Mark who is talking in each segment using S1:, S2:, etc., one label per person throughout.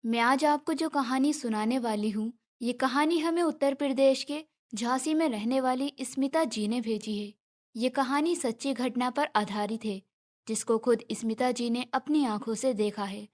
S1: मैं आज आपको जो कहानी सुनाने वाली हूँ, ये कहानी हमें उत्तर प्रदेश के झांसी में रहने वाली स्मिता जी ने भेजी है। ये कहानी सच्ची घटना पर आधारित है, जिसको खुद स्मिता जी ने अपनी आंखों से देखा है।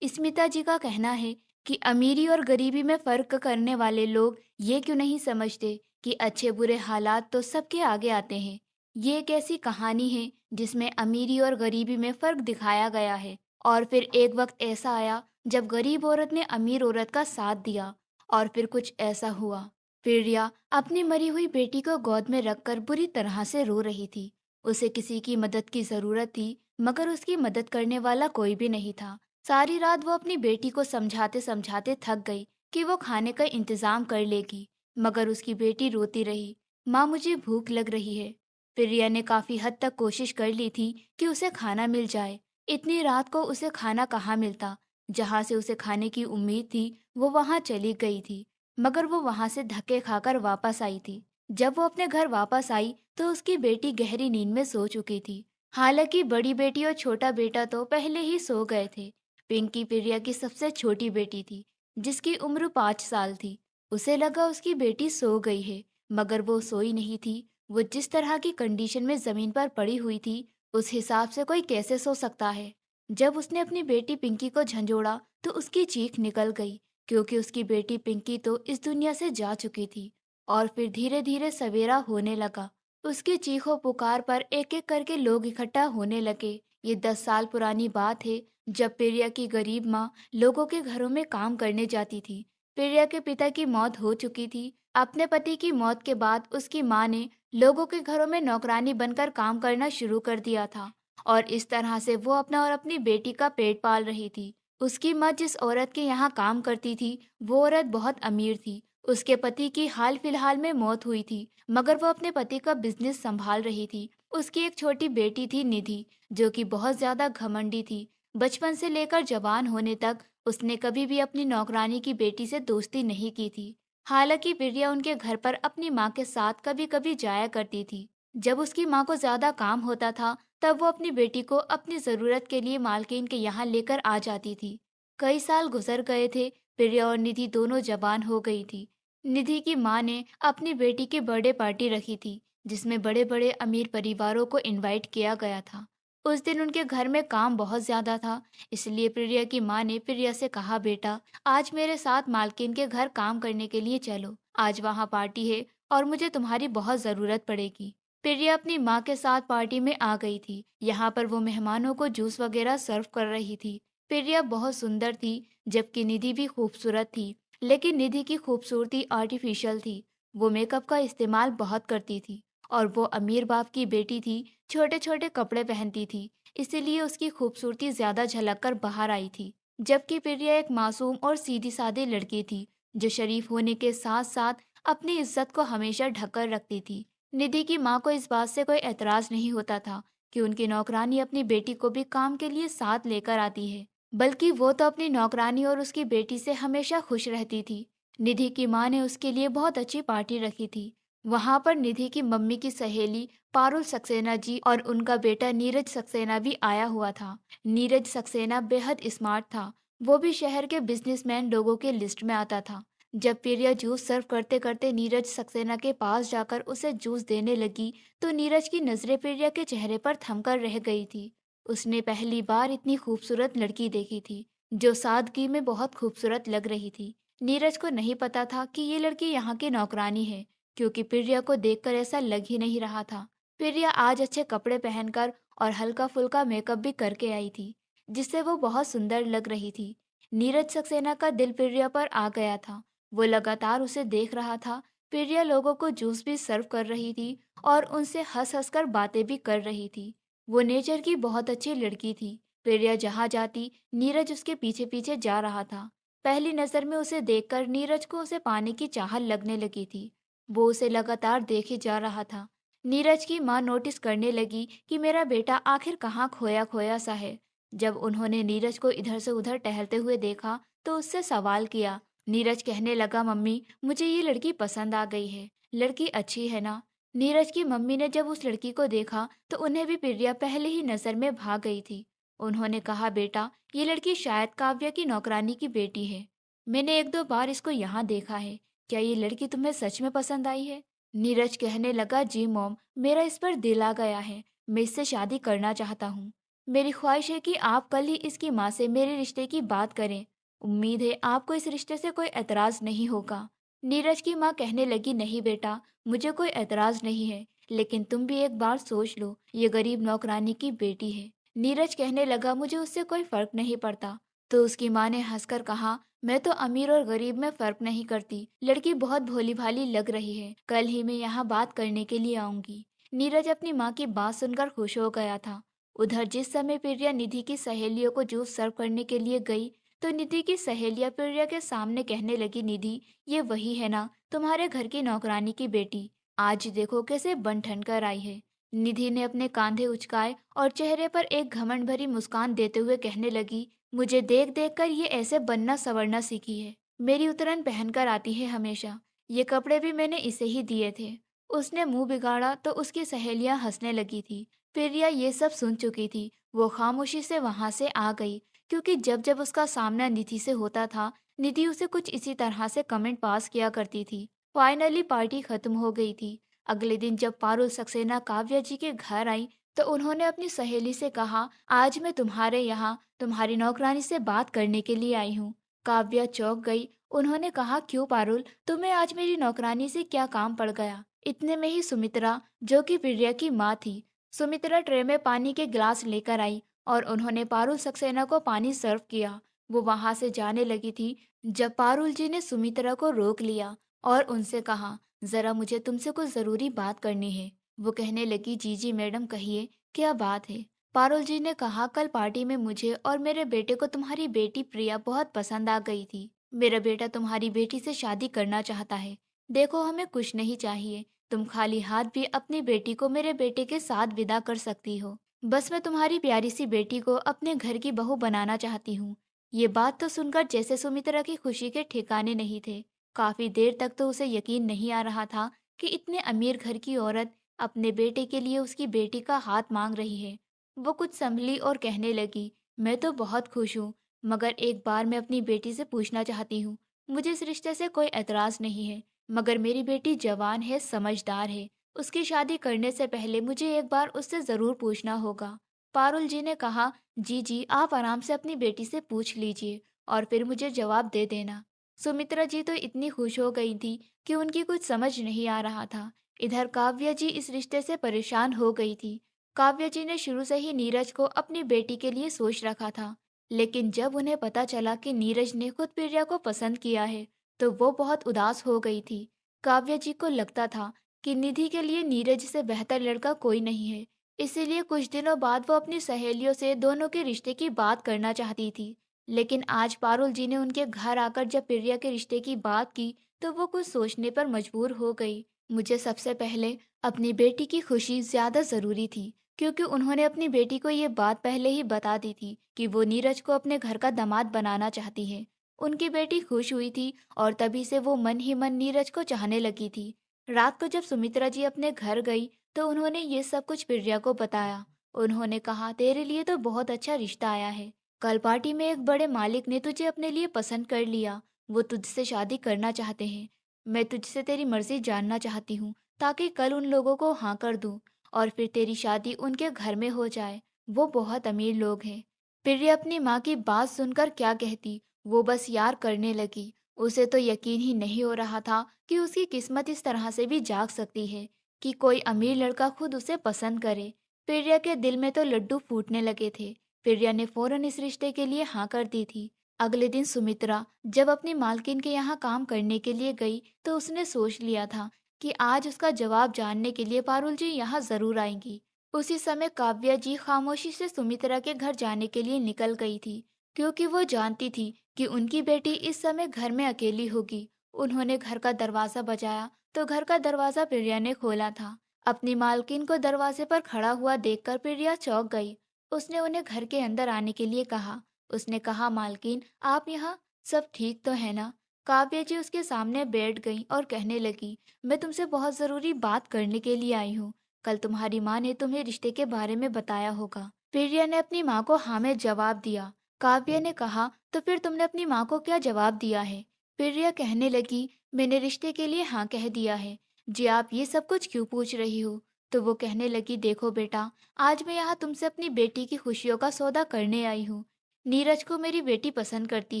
S1: स्मिता जी का कहना है कि अमीरी और गरीबी में फर्क करने वाले लोग ये क्यों नहीं समझते कि अच्छे बुरे हालात तो सबके आगे आते हैं। ये एक ऐसी कहानी है जिसमें अमीरी और गरीबी में फर्क दिखाया गया है। और फिर एक वक्त ऐसा आया जब गरीब औरत ने अमीर औरत का साथ दिया। और फिर कुछ ऐसा हुआ। फिर रिया अपनी मरी हुई बेटी को गोद में रखकर बुरी तरह से रो रही थी। उसे किसी की मदद की जरूरत थी, मगर उसकी मदद करने वाला कोई भी नहीं था। सारी रात वो अपनी बेटी को समझाते समझाते थक गई कि वो खाने का इंतजाम कर लेगी, मगर उसकी बेटी रोती रही, माँ मुझे भूख लग रही है। फिर रिया ने काफी हद तक कोशिश कर ली थी कि उसे खाना मिल जाए। इतनी रात को उसे खाना कहाँ मिलता। जहाँ से उसे खाने की उम्मीद थी वो वहाँ चली गई थी, मगर वो वहाँ से धक्के खाकर वापस आई थी। जब वो अपने घर वापस आई तो उसकी बेटी गहरी नींद में सो चुकी थी। हालांकि बड़ी बेटी और छोटा बेटा तो पहले ही सो गए थे। पिंकी प्रिया की सबसे छोटी बेटी थी, जिसकी उम्र 5 साल थी। उसे लगा उसकी बेटी सो गई है, मगर वो सोई नहीं थी। वो जिस तरह की कंडीशन में जमीन पर पड़ी हुई थी, उस हिसाब से कोई कैसे सो सकता है। जब उसने अपनी बेटी पिंकी को झंझोड़ा तो उसकी चीख निकल गई, क्योंकि उसकी बेटी पिंकी तो इस दुनिया से जा चुकी थी। और फिर धीरे धीरे सवेरा होने लगा। उसकी चीखों पुकार पर एक एक करके लोग इकट्ठा होने लगे। ये 10 साल पुरानी बात है, जब प्रिया की गरीब माँ लोगों के घरों में काम करने जाती थी। प्रिया के पिता की मौत हो चुकी थी। अपने पति की मौत के बाद उसकी माँ ने लोगों के घरों में नौकरानी बनकर काम करना शुरू कर दिया था। और इस तरह से वो अपना और अपनी बेटी का पेट पाल रही थी। उसकी माँ जिस औरत के यहाँ काम करती थी, वो औरत बहुत अमीर थी। उसके पति की हाल फिलहाल में मौत हुई थी, मगर वो अपने पति का बिजनेस संभाल रही थी। उसकी एक छोटी बेटी थी निधि, जो कि बहुत ज्यादा घमंडी थी। बचपन से लेकर जवान होने तक उसने कभी भी अपनी नौकरानी की बेटी से दोस्ती नहीं की थी। हालांकि प्रिया उनके घर पर अपनी माँ के साथ कभी कभी जाया करती थी। जब उसकी माँ को ज्यादा काम होता था, तब वो अपनी बेटी को अपनी जरूरत के लिए मालकिन के यहाँ लेकर आ जाती थी। कई साल गुजर गए थे। प्रिया और निधि दोनों जवान हो गई थी। निधि की माँ ने अपनी बेटी की बर्थडे पार्टी रखी थी, जिसमें बड़े बड़े अमीर परिवारों को इनवाइट किया गया था। उस दिन उनके घर में काम बहुत ज्यादा था, इसलिए प्रिया की माँ ने प्रिया से कहा, बेटा आज मेरे साथ मालकिन के घर काम करने के लिए चलो। आज वहाँ पार्टी है और मुझे तुम्हारी बहुत जरूरत पड़ेगी। प्रिया अपनी माँ के साथ पार्टी में आ गई थी। यहाँ पर वो मेहमानों को जूस वगैरह सर्व कर रही थी। प्रिया बहुत सुंदर थी, जबकि निधि भी खूबसूरत थी। लेकिन निधि की खूबसूरती आर्टिफिशियल थी। वो मेकअप का इस्तेमाल बहुत करती थी, और वो अमीर बाप की बेटी थी। छोटे छोटे कपड़े पहनती थी, इसीलिए उसकी खूबसूरती ज्यादा झलक कर बाहर आई थी। जबकि प्रिया एक मासूम और सीधी सादी लड़की थी, जो शरीफ होने के साथ साथ अपनी इज्जत को हमेशा ढककर रखती थी। निधि की माँ को इस बात से कोई एतराज नहीं होता था कि उनकी नौकरानी अपनी बेटी को भी काम के लिए साथ लेकर आती है, बल्कि वो तो अपनी नौकरानी और उसकी बेटी से हमेशा खुश रहती थी। निधि की माँ ने उसके लिए बहुत अच्छी पार्टी रखी थी। वहां पर निधि की मम्मी की सहेली पारुल सक्सेना जी और उनका बेटा नीरज सक्सेना भी आया हुआ था। नीरज सक्सेना बेहद स्मार्ट था। वो भी शहर के बिजनेसमैन लोगों के लिस्ट में आता था। जब प्रिया जूस सर्व करते करते नीरज सक्सेना के पास जाकर उसे जूस देने लगी, तो नीरज की नजरें प्रिया के चेहरे पर थमकर रह गई थी। उसने पहली बार इतनी खूबसूरत लड़की देखी थी, जो सादगी में बहुत खूबसूरत लग रही थी। नीरज को नहीं पता था कि ये लड़की यहाँ की नौकरानी है, क्योंकि प्रिया को देखकर ऐसा लग ही नहीं रहा था। प्रिया आज अच्छे कपड़े पहनकर और हल्का फुल्का मेकअप भी करके आई थी, जिससे वो बहुत सुंदर लग रही थी। नीरज सक्सेना का दिल प्रिया पर आ गया था। वो लगातार उसे देख रहा था। प्रिया लोगों को जूस भी सर्व कर रही थी और उनसे हंस हंस कर बातें भी कर रही थी। वो नेचर की बहुत अच्छी लड़की थी। प्रिया जहाँ जाती, नीरज उसके पीछे पीछे जा रहा था। पहली नजर में उसे देखकर नीरज को उसे पाने की चाहत लगने लगी थी। वो उसे लगातार देखे जा रहा था। नीरज की माँ नोटिस करने लगी कि मेरा बेटा आखिर कहाँ खोया खोया सा है। जब उन्होंने नीरज को इधर से उधर टहलते हुए देखा, तो उससे सवाल किया। नीरज कहने लगा, मम्मी मुझे ये लड़की पसंद आ गई है। लड़की अच्छी है ना? नीरज की मम्मी ने जब उस लड़की को देखा, तो उन्हें भी प्रिया पहले ही नजर में भाग गई थी। उन्होंने कहा, बेटा, ये लड़की शायद काव्या की नौकरानी की बेटी है। मैंने एक दो बार इसको यहाँ देखा है। क्या ये लड़की तुम्हें सच में पसंद आई है? नीरज कहने लगा, जी मॉम, मेरा इस पर दिल आ गया है। मैं इससे शादी करना चाहता हूँ। मेरी ख्वाहिश है कि आप कल ही इसकी माँ से मेरे रिश्ते की बात करें। उम्मीद है आपको इस रिश्ते से कोई एतराज नहीं होगा। नीरज की माँ कहने लगी, नहीं बेटा, मुझे कोई एतराज नहीं है, लेकिन तुम भी एक बार सोच लो, ये गरीब नौकरानी की बेटी है। नीरज कहने लगा, मुझे उससे कोई फर्क नहीं पड़ता। तो उसकी माँ ने हंसकर कहा, मैं तो अमीर और गरीब में फर्क नहीं करती। लड़की बहुत भोली भाली लग रही है। कल ही मैं यहाँ बात करने के लिए आऊंगी। नीरज अपनी माँ की बात सुनकर खुश हो गया था। उधर जिस समय प्रिया निधि की सहेलियों को जूस सर्व करने के लिए गई, तो निधि की सहेलियां प्रिया के सामने कहने लगी, निधि, ये वही है ना, तुम्हारे घर की नौकरानी की बेटी। आज देखो कैसे बन ठन कर आई है। निधि ने अपने कांधे उचकाए और चेहरे पर एक घमंड भरी मुस्कान देते हुए कहने लगी, मुझे देख देख कर ये ऐसे बनना संवरना सीखी है। मेरी उतरन पहनकर आती है हमेशा। ये कपड़े भी मैंने इसे ही दिए थे। उसने मुंह बिगाड़ा तो उसकी सहेलियां हंसने लगी थी। प्रिया ये सब सुन चुकी थी। वो खामोशी से वहां से आ गई, क्योंकि जब जब उसका सामना निधि से होता था, निधि उसे कुछ इसी तरह से कमेंट पास किया करती थी। फाइनली पार्टी खत्म हो गई थी। अगले दिन जब पारुल सक्सेना काव्या जी के घर आई, तो उन्होंने अपनी सहेली से कहा, आज मैं तुम्हारे यहाँ तुम्हारी नौकरानी से बात करने के लिए आई हूँ। काव्या चौंक गई। उन्होंने कहा, क्यों पारुल, तुम्हें आज मेरी नौकरानी से क्या काम पड़ गया? इतने में ही सुमित्रा, जो कि प्रिया की माँ थी, सुमित्रा ट्रे में पानी के गिलास लेकर आई और उन्होंने पारुल सक्सेना को पानी सर्व किया। वो वहां से जाने लगी थी, जब पारुल जी ने सुमित्रा को रोक लिया और उनसे कहा, जरा मुझे तुमसे कुछ जरूरी बात करनी है। वो कहने लगी, जी जी मैडम, कहिए, क्या बात है? पारुल जी ने कहा, कल पार्टी में मुझे और मेरे बेटे को तुम्हारी बेटी प्रिया बहुत पसंद आ गई थी। मेरा बेटा तुम्हारी बेटी से शादी करना चाहता है। देखो, हमें कुछ नहीं चाहिए। तुम खाली हाथ भी अपनी बेटी को मेरे बेटे के साथ विदा कर सकती हो। बस मैं तुम्हारी प्यारी सी बेटी को अपने घर की बहू बनाना चाहती हूँ। ये बात तो सुनकर जैसे सुमित्रा की खुशी के ठिकाने नहीं थे। काफी देर तक तो उसे यकीन नहीं आ रहा था कि इतने अमीर घर की औरत अपने बेटे के लिए उसकी बेटी का हाथ मांग रही है। वो कुछ संभली और कहने लगी, मैं तो बहुत खुश हूँ, मगर एक बार मैं अपनी बेटी से पूछना चाहती हूँ। मुझे इस रिश्ते से कोई एतराज नहीं है, मगर मेरी बेटी जवान है, समझदार है। उसकी शादी करने से पहले मुझे एक बार उससे जरूर पूछना होगा। पारुल जी ने कहा, जी जी, आप आराम से अपनी बेटी से पूछ लीजिए और फिर मुझे जवाब दे देना। सुमित्रा जी तो इतनी खुश हो गई थी कि उनकी कुछ समझ नहीं आ रहा था। इधर काव्या जी इस रिश्ते से परेशान हो गई थी। काव्या जी ने शुरू से ही नीरज को अपनी बेटी के लिए सोच रखा था, लेकिन जब उन्हें पता चला कि नीरज ने खुद प्रिया को पसंद किया है, तो वो बहुत उदास हो गई थी। काव्या जी को लगता था कि निधि के लिए नीरज से बेहतर लड़का कोई नहीं है। इसीलिए कुछ दिनों बाद वो अपनी सहेलियों से दोनों के रिश्ते की बात करना चाहती थी। लेकिन आज पारुल जी ने उनके घर आकर जब प्रिया के रिश्ते की बात की, तो वो कुछ सोचने पर मजबूर हो गई। मुझे सबसे पहले अपनी बेटी की खुशी ज्यादा जरूरी थी, क्योंकि उन्होंने अपनी बेटी को ये बात पहले ही बता दी थी कि वो नीरज को अपने घर का दामाद बनाना चाहती है। उनकी बेटी खुश हुई थी और तभी से वो मन ही मन नीरज को चाहने लगी थी। रात को जब सुमित्रा जी अपने घर गई, तो उन्होंने ये सब कुछ प्रिया को बताया। उन्होंने कहा, तेरे लिए तो बहुत अच्छा रिश्ता आया है। कल पार्टी में एक बड़े मालिक ने तुझे अपने लिए पसंद कर लिया। वो तुझसे शादी करना चाहते हैं। मैं तुझसे तेरी मर्जी जानना चाहती हूँ, ताकि कल उन लोगों को हाँ कर दूँ और फिर तेरी शादी उनके घर में हो जाए। वो बहुत अमीर लोग हैं। प्रिया अपनी माँ की बात सुनकर क्या कहती, वो बस यार करने लगी। उसे तो यकीन ही नहीं हो रहा था कि उसकी किस्मत इस तरह से भी जाग सकती है कि कोई अमीर लड़का खुद उसे पसंद करे। प्रिया के दिल में तो लड्डू फूटने लगे थे। प्रिया ने फौरन इस रिश्ते के लिए हाँ कर दी थी। अगले दिन सुमित्रा जब अपनी मालकिन के यहाँ काम करने के लिए गई, तो उसने सोच लिया था कि आज उसका जवाब जानने के लिए पारुल जी यहाँ जरूर आएंगी। उसी समय काव्या जी खामोशी से सुमित्रा के घर जाने के लिए निकल गई थी, क्योंकि वो जानती थी कि उनकी बेटी इस समय घर में अकेली होगी। उन्होंने घर का दरवाजा बजाया, तो घर का दरवाजा प्रिया ने खोला था। अपनी मालकिन को दरवाजे पर खड़ा हुआ देखकर प्रिया चौंक गई। उसने उन्हें घर के अंदर आने के लिए कहा। उसने कहा, मालकिन, आप यहाँ, सब ठीक तो है ना? काव्या जी उसके सामने बैठ गई और कहने लगी, मैं तुमसे बहुत जरूरी बात करने के लिए आई हूँ। कल तुम्हारी माँ ने तुम्हें रिश्ते के बारे में बताया होगा। प्रिया ने अपनी माँ को हाँ में जवाब दिया। काव्य ने कहा, तो फिर तुमने अपनी माँ को क्या जवाब दिया है? प्रिया कहने लगी, मैंने रिश्ते के लिए हाँ कह दिया है। जी आप ये सब कुछ क्यों पूछ रही हो? तो वो कहने लगी, देखो बेटा, आज मैं यहाँ तुमसे अपनी बेटी की खुशियों का सौदा करने आई हूँ। नीरज को मेरी बेटी पसंद करती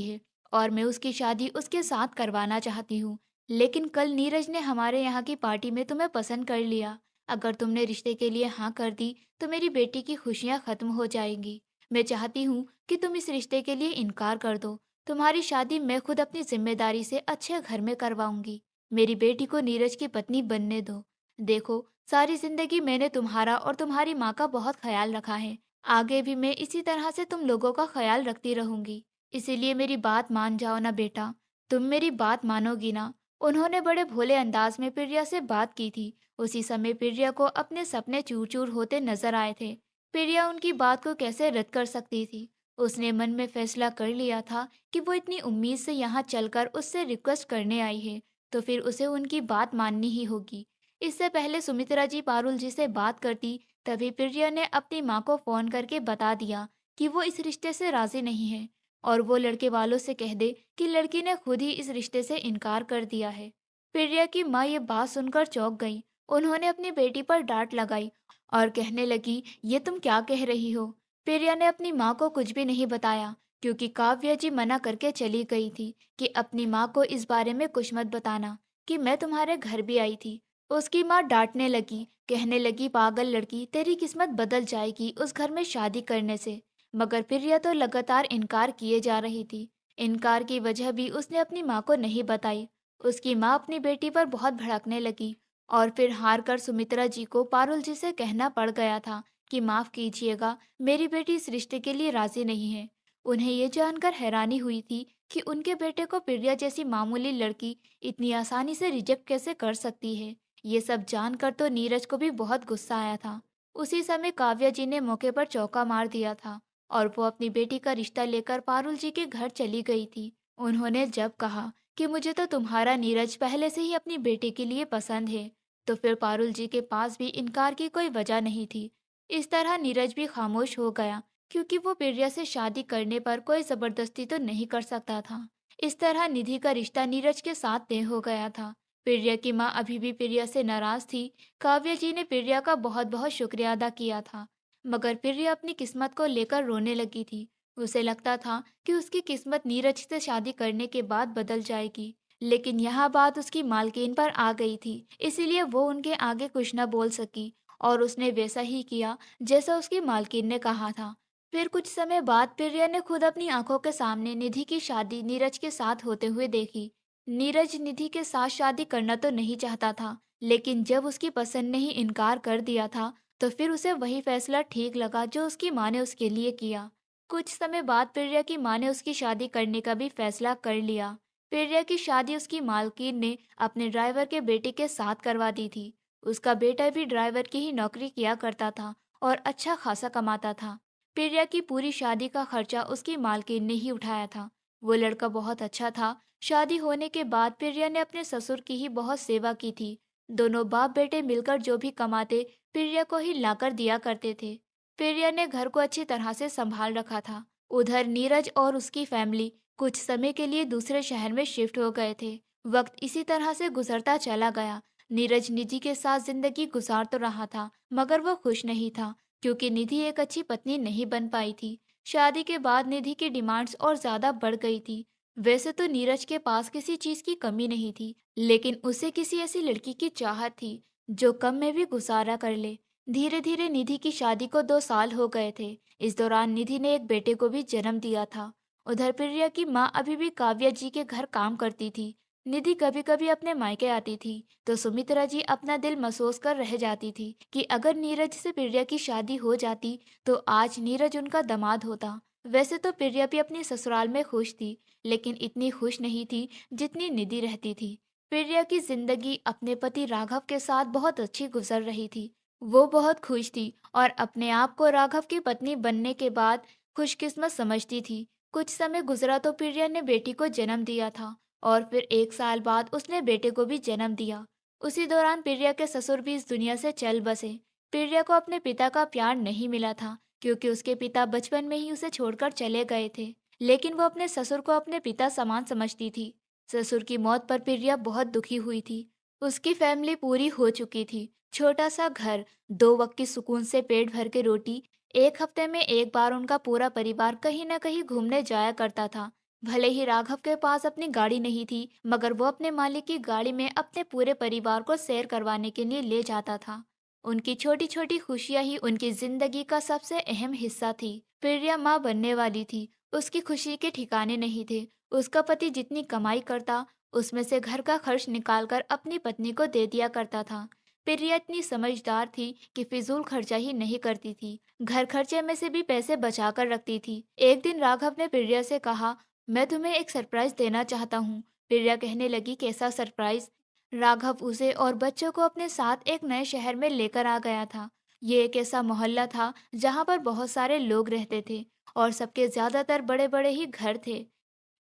S1: है और मैं उसकी शादी उसके साथ करवाना चाहती हूँ। लेकिन कल नीरज ने हमारे यहाँ की पार्टी में तुम्हें पसंद कर लिया। अगर तुमने रिश्ते के लिए हाँ कर दी तो मेरी बेटी की खुशियाँ खत्म हो जाएंगी। मैं चाहती हूँ कि तुम इस रिश्ते के लिए इनकार कर दो। तुम्हारी शादी मैं खुद अपनी जिम्मेदारी से अच्छे घर में करवाऊंगी। मेरी बेटी को नीरज की पत्नी बनने दो। देखो, सारी जिंदगी मैंने तुम्हारा और तुम्हारी माँ का बहुत ख्याल रखा है। आगे भी मैं इसी तरह से तुम लोगों का ख्याल रखती रहूंगी। इसीलिए मेरी बात मान जाओ ना बेटा। तुम मेरी बात मानोगी ना? उन्होंने बड़े भोले अंदाज में प्रिया से बात की थी। उसी समय प्रिया को अपने सपने चूर चूर होते नजर आए थे। प्रिया उनकी बात को कैसे रद्द कर सकती थी? उसने मन में फैसला कर लिया था कि वो इतनी उम्मीद से यहाँ चलकर उससे रिक्वेस्ट करने आई है, तो फिर उसे उनकी बात माननी ही होगी। इससे पहले सुमित्रा जी पारुल जी से बात करती, तभी प्रिया ने अपनी माँ को फोन करके बता दिया कि वो इस रिश्ते से राजी नहीं है और वो लड़के वालों से कह दे कि लड़की ने खुद ही इस रिश्ते से इनकार कर दिया है। प्रिया की माँ ये बात सुनकर चौंक गई। उन्होंने अपनी बेटी पर डांट लगाई और कहने लगी, ये तुम क्या कह रही हो? प्रिया ने अपनी माँ को कुछ भी नहीं बताया, क्योंकि काव्या जी मना करके चली गई थी कि अपनी माँ को इस बारे में कुछ मत बताना कि मैं तुम्हारे घर भी आई थी। उसकी माँ डांटने लगी, कहने लगी, पागल लड़की, तेरी किस्मत बदल जाएगी उस घर में शादी करने से। मगर प्रिया तो लगातार इनकार किए जा रही थी। इनकार की वजह भी उसने अपनी माँ को नहीं बताई। उसकी माँ अपनी बेटी पर बहुत भड़कने लगी और फिर हार कर सुमित्रा जी को पारुल जी से कहना पड़ गया था कि माफ कीजिएगा, मेरी बेटी इस रिश्ते के लिए राजी नहीं है। उन्हें ये जानकर हैरानी हुई थी कि उनके बेटे को प्रिया जैसी मामूली लड़की इतनी आसानी से रिजेक्ट कैसे कर सकती है। ये सब जानकर तो नीरज को भी बहुत गुस्सा आया था। उसी समय काव्या जी ने मौके पर चौका मार दिया था और वो अपनी बेटी का रिश्ता लेकर पारुल जी के घर चली गई थी। उन्होंने जब कहा कि मुझे तो तुम्हारा नीरज पहले से ही अपनी बेटी के लिए पसंद है, तो फिर पारुल जी के पास भी इनकार की कोई वजह नहीं थी। इस तरह नीरज भी खामोश हो गया, क्योंकि वो प्रिया से शादी करने पर कोई जबरदस्ती तो नहीं कर सकता था। इस तरह निधि का रिश्ता नीरज के साथ तय हो गया था। प्रिया की माँ अभी भी प्रिया से नाराज थी। काव्या जी ने प्रिया का बहुत बहुत शुक्रिया अदा किया था, मगर प्रिया अपनी किस्मत को लेकर रोने लगी थी। उसे लगता था कि उसकी किस्मत नीरज से शादी करने के बाद बदल जाएगी। लेकिन यह बात उसकी मालकिन पर आ गई थी, इसीलिए वो उनके आगे कुछ न बोल सकी और उसने वैसा ही किया जैसा उसकी मालकिन ने कहा था। फिर कुछ समय बाद प्रिया ने खुद अपनी आंखों के सामने निधि की शादी नीरज के साथ होते हुए देखी। नीरज निधि के साथ शादी करना तो नहीं चाहता था, लेकिन जब उसकी पसंद ने ही इनकार कर दिया था, तो फिर उसे वही फैसला ठीक लगा जो उसकी माँ ने उसके लिए किया। कुछ समय बाद प्रिया की माँ ने उसकी शादी करने का भी फैसला कर लिया। प्रिया की शादी उसकी मालकिन ने अपने ड्राइवर के बेटे के साथ करवा दी थी। उसका बेटा भी ड्राइवर की ही नौकरी किया करता था और अच्छा खासा कमाता था। प्रिया की पूरी शादी का खर्चा उसकी मालकिन ने ही उठाया था। वो लड़का बहुत अच्छा था। शादी होने के बाद प्रिया ने अपने ससुर की ही बहुत सेवा की थी। दोनों बाप बेटे मिलकर जो भी कमाते प्रिया को ही लाकर दिया करते थे। प्रिया ने घर को अच्छी तरह से संभाल रखा था। उधर नीरज और उसकी फैमिली कुछ समय के लिए दूसरे शहर में शिफ्ट हो गए थे। वक्त इसी तरह से गुजरता चला गया। नीरज निधि के साथ जिंदगी गुजार तो रहा था, मगर वो खुश नहीं था, क्योंकि निधि एक अच्छी पत्नी नहीं बन पाई थी। शादी के बाद निधि की डिमांड्स और ज्यादा बढ़ गई थी। वैसे तो नीरज के पास किसी चीज की कमी नहीं थी, लेकिन उसे किसी ऐसी लड़की की चाहत थी जो कम में भी गुजारा कर ले। धीरे धीरे निधि की शादी को 2 साल हो गए थे। इस दौरान निधि ने एक बेटे को भी जन्म दिया था। उधर प्रिया की माँ अभी भी काव्या जी के घर काम करती थी। निधि कभी कभी अपने मायके आती थी, तो सुमित्रा जी अपना दिल महसूस कर रह जाती थी कि अगर नीरज से प्रिया की शादी हो जाती तो आज नीरज उनका दामाद होता। वैसे तो प्रिया भी अपनी ससुराल में खुश थी, लेकिन इतनी खुश नहीं थी जितनी निधि रहती थी। प्रिया की जिंदगी अपने पति राघव के साथ बहुत अच्छी गुजर रही थी। वो बहुत खुश थी और अपने आप को राघव की पत्नी बनने के बाद खुशकिस्मत समझती थी। कुछ समय गुजरा तो प्रिया ने बेटी को जन्म दिया था और फिर 1 साल बाद उसने बेटे को भी जन्म दिया। उसी दौरान प्रिया के ससुर भी इस दुनिया से चल बसे। प्रिया को अपने पिता का प्यार नहीं मिला था, क्योंकि उसके पिता बचपन में ही उसे छोड़कर चले गए थे। लेकिन वो अपने ससुर को अपने पिता समान समझती थी। ससुर की मौत पर प्रिया बहुत दुखी हुई थी। उसकी फैमिली पूरी हो चुकी थी। छोटा सा घर, दो वक्त की सुकून से पेट भर के रोटी। एक हफ्ते में एक बार उनका पूरा परिवार कहीं न कहीं घूमने जाया करता था। भले ही राघव के पास अपनी गाड़ी नहीं थी, मगर वो अपने मालिक की गाड़ी में अपने पूरे परिवार को सैर करवाने के लिए ले जाता था। उनकी छोटी छोटी खुशियां ही उनकी जिंदगी का सबसे अहम हिस्सा थी। प्रिया माँ बनने वाली थी। उसकी खुशी के ठिकाने नहीं थे। उसका पति जितनी कमाई करता, उसमें से घर का खर्च निकालकर अपनी पत्नी को दे दिया करता था। प्रिया इतनी समझदार थी कि फिजूल खर्चा ही नहीं करती थी। घर खर्चे में से भी पैसे बचा कर रखती थी। एक दिन राघव ने प्रिया से कहा, मैं तुम्हें एक सरप्राइज देना चाहता हूँ। प्रिया कहने लगी, कैसा सरप्राइज? राघव उसे और बच्चों को अपने साथ एक नए शहर में लेकर आ गया था। ये एक ऐसा मोहल्ला था जहाँ पर बहुत सारे लोग रहते थे और सबके ज्यादातर बड़े बड़े ही घर थे।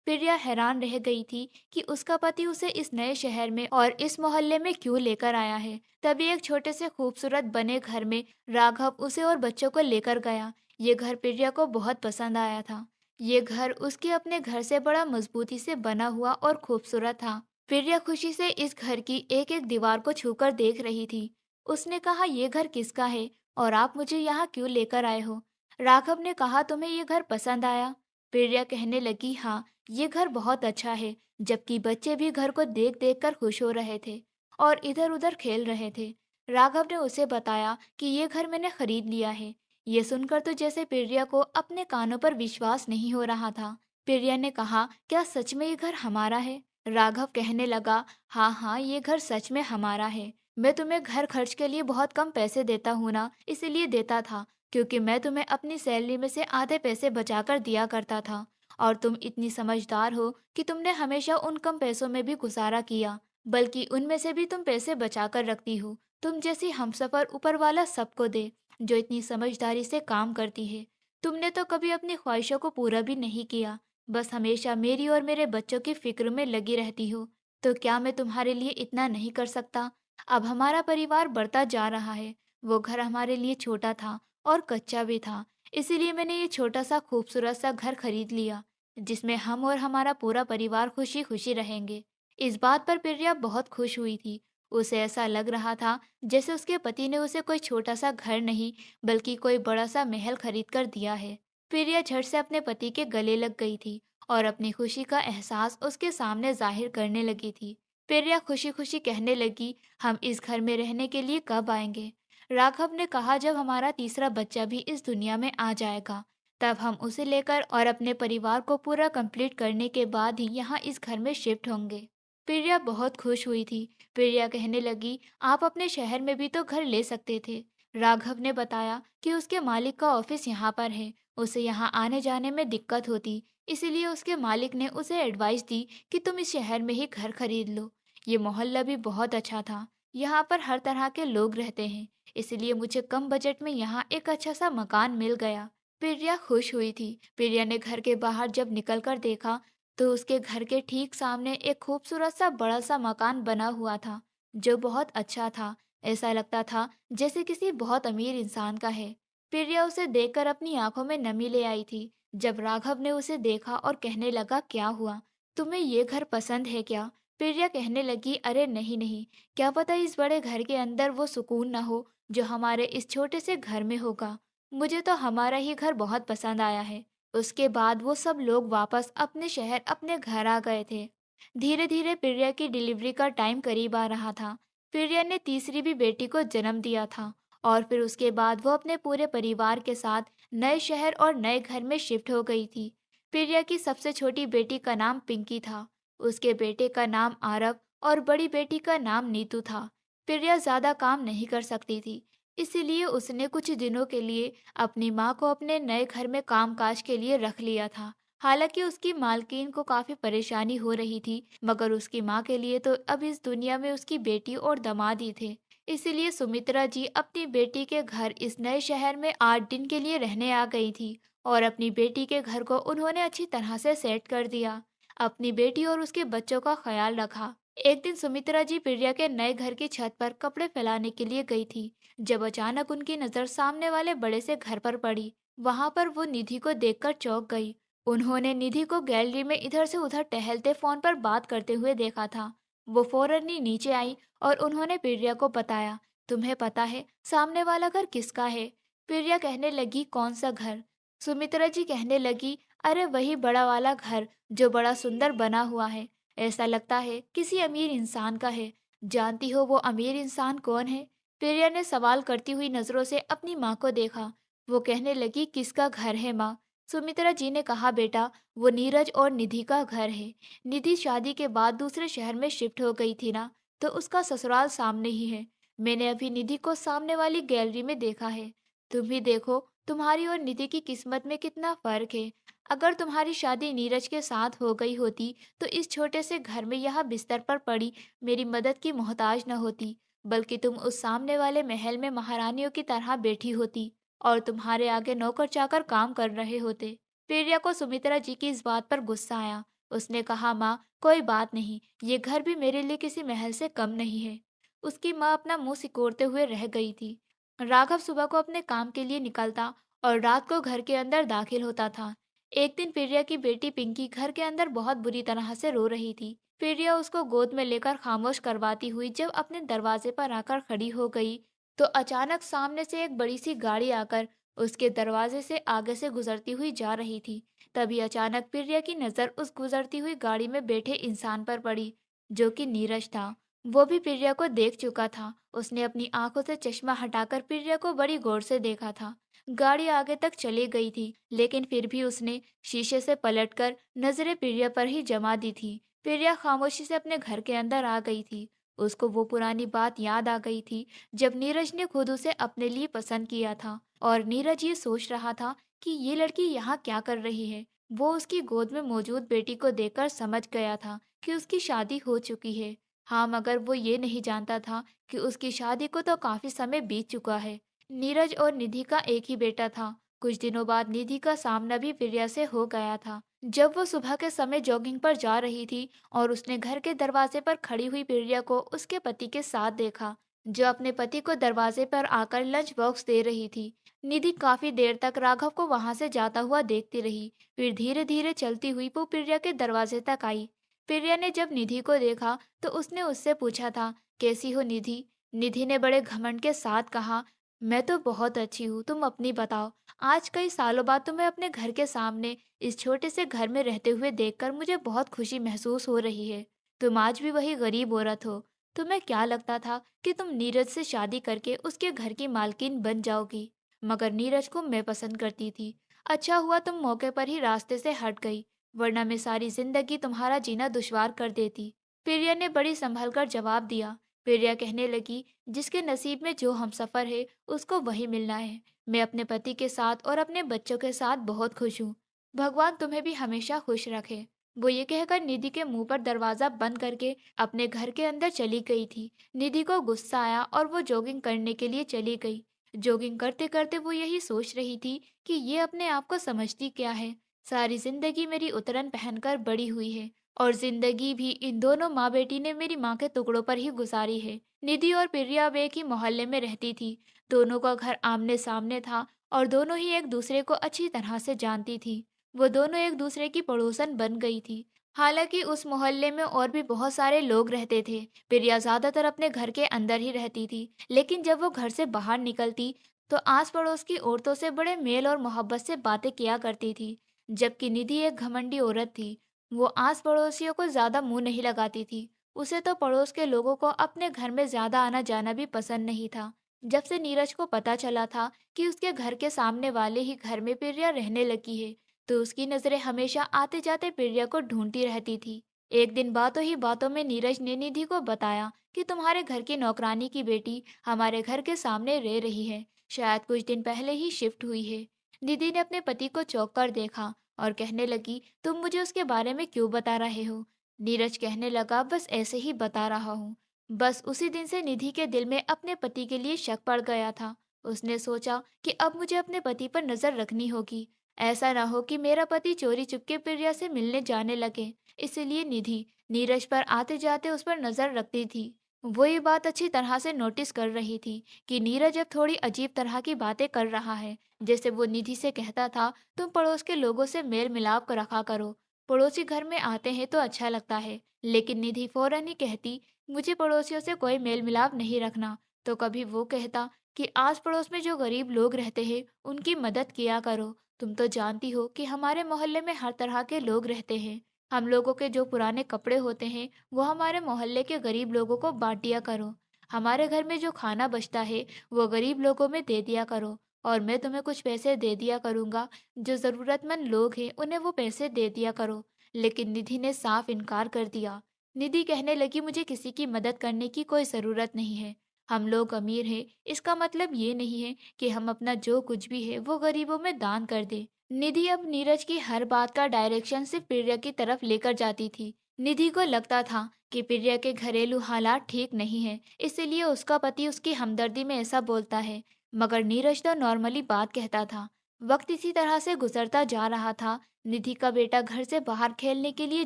S1: प्रिया हैरान रह गई थी कि उसका पति उसे इस नए शहर में और इस मोहल्ले में क्यों लेकर आया है। तभी एक छोटे से खूबसूरत बने घर में राघव उसे और बच्चों को लेकर गया। ये घर प्रिया को बहुत पसंद आया था। ये घर उसके अपने घर से बड़ा मजबूती से बना हुआ और खूबसूरत था। प्रिया खुशी से इस घर की एक एक दीवार को छूकर देख रही थी। उसने कहा, ये घर किसका है और आप मुझे यहाँ क्यों लेकर आए हो? राघव ने कहा, तुम्हें ये घर पसंद आया? प्रिया कहने लगी, हाँ, ये घर बहुत अच्छा है। जबकि बच्चे भी घर को देख देख कर खुश हो रहे थे और इधर उधर खेल रहे थे। राघव ने उसे बताया कि ये घर मैंने खरीद लिया है। ये सुनकर तो जैसे प्रिया को अपने कानों पर विश्वास नहीं हो रहा था। प्रिया ने कहा, क्या सच में ये घर हमारा है? राघव कहने लगा, हाँ हाँ, ये घर सच में हमारा है। मैं तुम्हें घर खर्च के लिए बहुत कम पैसे देता हूँ ना, इसीलिए देता था, क्योंकि मैं तुम्हें अपनी सैलरी में से आधे पैसे बचाकर दिया करता था। और तुम इतनी समझदार हो कि तुमने हमेशा उन कम पैसों में भी गुजारा किया, बल्कि उनमें से भी तुम पैसे बचा कर रखती हो। तुम जैसी हमसफर ऊपर वाला सबको दे, जो इतनी समझदारी से काम करती है। तुमने तो कभी अपनी ख्वाहिशों को पूरा भी नहीं किया, बस हमेशा मेरी और मेरे बच्चों की फिक्र में लगी रहती हो। तो क्या मैं तुम्हारे लिए इतना नहीं कर सकता? अब हमारा परिवार बढ़ता जा रहा है। वो घर हमारे लिए छोटा था और कच्चा भी था, इसीलिए मैंने ये छोटा सा खूबसूरत सा घर खरीद लिया, जिसमें हम और हमारा पूरा परिवार खुशी खुशी रहेंगे। इस बात पर प्रिया बहुत खुश हुई थी। उसे ऐसा लग रहा था जैसे उसके पति ने उसे कोई छोटा सा घर नहीं, बल्कि कोई बड़ा सा महल खरीद कर दिया है। प्रिया झट से अपने पति के गले लग गई थी और अपनी खुशी का एहसास उसके सामने जाहिर करने लगी थी। प्रिया खुशी खुशी कहने लगी, हम इस घर में रहने के लिए कब आएंगे? राघव ने कहा, जब हमारा तीसरा बच्चा भी इस दुनिया में आ जाएगा, तब हम उसे लेकर और अपने परिवार को पूरा कंप्लीट करने के बाद ही यहाँ इस घर में शिफ्ट होंगे। प्रिया बहुत खुश हुई थी। प्रिया कहने लगी, आप अपने शहर में भी तो घर ले सकते थे। राघव ने बताया कि उसके मालिक का ऑफिस यहाँ पर है, उसे यहाँ आने जाने में दिक्कत होती, इसीलिए उसके मालिक ने उसे एडवाइस दी कि तुम इस शहर में ही घर खरीद लो। ये मोहल्ला भी बहुत अच्छा था, यहाँ पर हर तरह के लोग रहते हैं, इसलिए मुझे कम बजट में यहाँ एक अच्छा सा मकान मिल गया। प्रिया खुश हुई थी। प्रिया ने घर के बाहर जब निकलकर देखा, तो उसके घर के ठीक सामने एक खूबसूरत सा बड़ा सा मकान बना हुआ था, जो बहुत अच्छा था। ऐसा लगता था जैसे किसी बहुत अमीर इंसान का है। प्रिया उसे देखकर अपनी आंखों में नमी ले आई थी। जब राघव ने उसे देखा और कहने लगा, क्या हुआ, तुम्हें ये घर पसंद है क्या? प्रिया कहने लगी, अरे नहीं नहीं, क्या पता इस बड़े घर के अंदर वो सुकून न हो जो हमारे इस छोटे से घर में होगा। मुझे तो हमारा ही घर बहुत पसंद आया है। उसके बाद वो सब लोग वापस अपने शहर अपने घर आ गए थे। धीरे धीरे प्रिया की डिलीवरी का टाइम करीब आ रहा था। प्रिया ने तीसरी भी बेटी को जन्म दिया था और फिर उसके बाद वो अपने पूरे परिवार के साथ नए शहर और नए घर में शिफ्ट हो गई थी। प्रिया की सबसे छोटी बेटी का नाम पिंकी था। उसके बेटे का नाम आरव और बड़ी बेटी का नाम नीतू था। प्रिया ज्यादा काम नहीं कर सकती थी, इसीलिए उसने कुछ दिनों के लिए अपनी माँ को अपने नए घर में कामकाज के लिए रख लिया था। हालांकि उसकी मालकिन को काफी परेशानी हो रही थी, मगर उसकी माँ के लिए तो अब इस दुनिया में उसकी बेटी और दामाद ही थे। इसीलिए सुमित्रा जी अपनी बेटी के घर इस नए शहर में 8 दिन के लिए रहने आ गई थी और अपनी बेटी के घर को उन्होंने अच्छी तरह से सेट कर दिया। अपनी बेटी और उसके बच्चों का ख्याल रखा। एक दिन सुमित्रा जी प्रिया के नए घर की छत पर कपड़े फैलाने के लिए गई थी, जब अचानक उनकी नजर सामने वाले बड़े से घर पर पड़ी। वहां पर वो निधि को देखकर चौंक गई। उन्होंने निधि को गैलरी में इधर से उधर टहलते फोन पर बात करते हुए देखा था। वो फौरन ही नीचे आई और उन्होंने प्रिया को बताया, तुम्हें पता है सामने वाला घर किसका है? प्रिया कहने लगी, कौन सा घर? सुमित्रा जी कहने लगी, अरे वही बड़ा वाला घर जो बड़ा सुंदर बना हुआ है। ऐसा लगता है किसी अमीर इंसान का है। जानती हो वो अमीर इंसान कौन है? प्रिया ने सवाल करती हुई नजरों से अपनी माँ को देखा। वो कहने लगी, किसका घर है माँ? सुमित्रा जी ने कहा, बेटा वो नीरज और निधि का घर है। निधि शादी के बाद दूसरे शहर में शिफ्ट हो गई थी ना, तो उसका ससुराल सामने ही है। मैंने अभी निधि को सामने वाली गैलरी में देखा है। तुम ही देखो तुम्हारी और निधि की किस्मत में कितना फर्क है। अगर तुम्हारी शादी नीरज के साथ हो गई होती तो इस छोटे से घर में यहाँ बिस्तर पर पड़ी मेरी मदद की मोहताज न होती, बल्कि तुम उस सामने वाले महल में महारानियों की तरह बैठी होती और तुम्हारे आगे नौकर चाकर काम कर रहे होते। प्रिया को सुमित्रा जी की इस बात पर गुस्सा आया। उसने कहा, माँ कोई बात नहीं, ये घर भी मेरे लिए किसी महल से कम नहीं है। उसकी माँ अपना मुंह सिकोड़ते हुए रह गई थी। राघव सुबह को अपने काम के लिए निकलता और रात को घर के अंदर दाखिल होता था। एक दिन प्रिया की बेटी पिंकी घर के अंदर बहुत बुरी तरह से रो रही थी। प्रिया उसको गोद में लेकर खामोश करवाती हुई जब अपने दरवाजे पर आकर खड़ी हो गई, तो अचानक सामने से एक बड़ी सी गाड़ी आकर उसके दरवाजे से आगे से गुजरती हुई जा रही थी। तभी अचानक प्रिया की नजर उस गुजरती हुई गाड़ी में बैठे इंसान पर पड़ी, जो कि नीरज था। वो भी प्रिया को देख चुका था। उसने अपनी आंखों से चश्मा हटाकर प्रिया को बड़ी गौर से देखा था। गाड़ी आगे तक चली गई थी, लेकिन फिर भी उसने शीशे से पलटकर नजरें प्रिया पर ही जमा दी थी। प्रिया खामोशी से अपने घर के अंदर आ गई थी। उसको वो पुरानी बात याद आ गई थी जब नीरज ने खुद उसे अपने लिए पसंद किया था और नीरज ये सोच रहा था कि ये लड़की यहाँ क्या कर रही है। वो उसकी गोद में मौजूद बेटी को देखकर समझ गया था कि उसकी शादी हो चुकी है। हाँ, मगर वो ये नहीं जानता था कि उसकी शादी को तो काफी समय बीत चुका है। नीरज और निधि का एक ही बेटा था। कुछ दिनों बाद निधि का सामना भी प्रिया से हो गया था। जब वो सुबह के समय जॉगिंग पर जा रही थी और उसने घर के दरवाजे पर खड़ी हुई प्रिया को उसके पति के साथ देखा, जो अपने पति को दरवाजे पर आकर लंच बॉक्स दे रही थी। निधि काफी देर तक राघव को वहां से जाता हुआ देखती रही। फिर धीरे धीरे चलती हुई वो प्रिया के दरवाजे तक आई। प्रिया ने जब निधि को देखा तो उसने उससे पूछा था, कैसी हो निधि? निधि ने बड़े घमंड के साथ कहा, मैं तो बहुत अच्छी हूँ, तुम अपनी बताओ। आज कई सालों बाद तुम्हें अपने घर के सामने इस छोटे से घर में रहते हुए देखकर मुझे बहुत खुशी महसूस हो रही है। तुम आज भी वही गरीब औरत हो। तुम्हें क्या लगता था कि तुम नीरज से शादी करके उसके घर की मालकिन बन जाओगी? मगर नीरज को मैं पसंद करती थी। अच्छा हुआ तुम मौके पर ही रास्ते से हट गई, वरना मैं सारी जिंदगी तुम्हारा जीना दुश्वार कर देती। प्रिया ने बड़ी संभल कर जवाब दिया। प्रिया कहने लगी, जिसके नसीब में जो हमसफर है उसको वही मिलना है। मैं अपने पति के साथ और अपने बच्चों के साथ बहुत खुश हूँ। भगवान तुम्हें भी हमेशा खुश रखे। वो ये कहकर निधि के मुंह पर दरवाजा बंद करके अपने घर के अंदर चली गई थी। निधि को गुस्सा आया और वो जॉगिंग करने के लिए चली गई। जॉगिंग करते करते वो यही सोच रही थी कि ये अपने आप को समझती क्या है। सारी जिंदगी मेरी उतरन पहनकर बड़ी हुई है और जिंदगी भी इन दोनों माँ बेटी ने मेरी माँ के टुकड़ों पर ही गुजारी है। निधि और प्रिया अब एक ही मोहल्ले में रहती थी। दोनों का घर आमने सामने था और दोनों ही एक दूसरे को अच्छी तरह से जानती थी। वो दोनों एक दूसरे की पड़ोसन बन गई थी। हालांकि उस मोहल्ले में और भी बहुत सारे लोग रहते थे। प्रिया ज्यादातर अपने घर के अंदर ही रहती थी, लेकिन जब वो घर से बाहर निकलती तो आस पड़ोस की औरतों से बड़े मेल और मोहब्बत से बातें किया करती थी। जबकि निधि एक घमंडी औरत थी। वो आस पड़ोसियों को ज्यादा मुंह नहीं लगाती थी। उसे तो पड़ोस के लोगों को अपने घर में ज्यादा आना जाना भी पसंद नहीं था। जब से नीरज को पता चला था कि उसके घर के सामने वाले ही घर में प्रिया रहने लगी है, तो उसकी नजरें हमेशा आते जाते प्रिया को ढूंढती रहती थी। एक दिन बातों ही बातों में नीरज ने निधि को बताया कि तुम्हारे घर की नौकरानी की बेटी हमारे घर के सामने रह रही है। शायद कुछ दिन पहले ही शिफ्ट हुई है। निधि ने अपने पति को चौंक कर देखा और कहने लगी, तुम मुझे उसके बारे में क्यों बता रहे हो? नीरज कहने लगा, बस ऐसे ही बता रहा हूँ। बस उसी दिन से निधि के दिल में अपने पति के लिए शक पड़ गया था। उसने सोचा कि अब मुझे अपने पति पर नजर रखनी होगी। ऐसा ना हो कि मेरा पति चोरी चुपके प्रिया से मिलने जाने लगे। इसलिए निधि नीरज पर आते जाते उस पर नजर रखती थी। वो ये बात अच्छी तरह से नोटिस कर रही थी कि नीरज अब थोड़ी अजीब तरह की बातें कर रहा है। जैसे वो निधि से कहता था, तुम पड़ोस के लोगों से मेल मिलाप कर रखा करो, पड़ोसी घर में आते हैं तो अच्छा लगता है। लेकिन निधि फौरन ही कहती, मुझे पड़ोसियों से कोई मेल मिलाप नहीं रखना। तो कभी वो कहता कि आस पड़ोस में जो गरीब लोग रहते हैं उनकी मदद किया करो। तुम तो जानती हो कि हमारे मोहल्ले में हर तरह के लोग रहते हैं। हम लोगों के जो पुराने कपड़े होते हैं वो हमारे मोहल्ले के गरीब लोगों को बांट दिया करो। हमारे घर में जो खाना बचता है वो गरीब लोगों में दे दिया करो। और मैं तुम्हें कुछ पैसे दे दिया करूँगा, जो ज़रूरतमंद लोग हैं उन्हें वो पैसे दे दिया करो। लेकिन निधि ने साफ इनकार कर दिया। निधि कहने लगी, मुझे किसी की मदद करने की कोई ज़रूरत नहीं है। हम लोग अमीर हैं, इसका मतलब ये नहीं है कि हम अपना जो कुछ भी है वो गरीबों में दान कर दें। निधि अब नीरज की हर बात का डायरेक्शन सिर्फ प्रिया की तरफ लेकर जाती थी। निधि को लगता था कि प्रिया के घरेलू हालात ठीक नहीं है, इसलिए उसका पति उसकी हमदर्दी में ऐसा बोलता है। मगर नीरज तो नॉर्मली बात कहता था। वक्त इसी तरह से गुजरता जा रहा था। निधि का बेटा घर से बाहर खेलने के लिए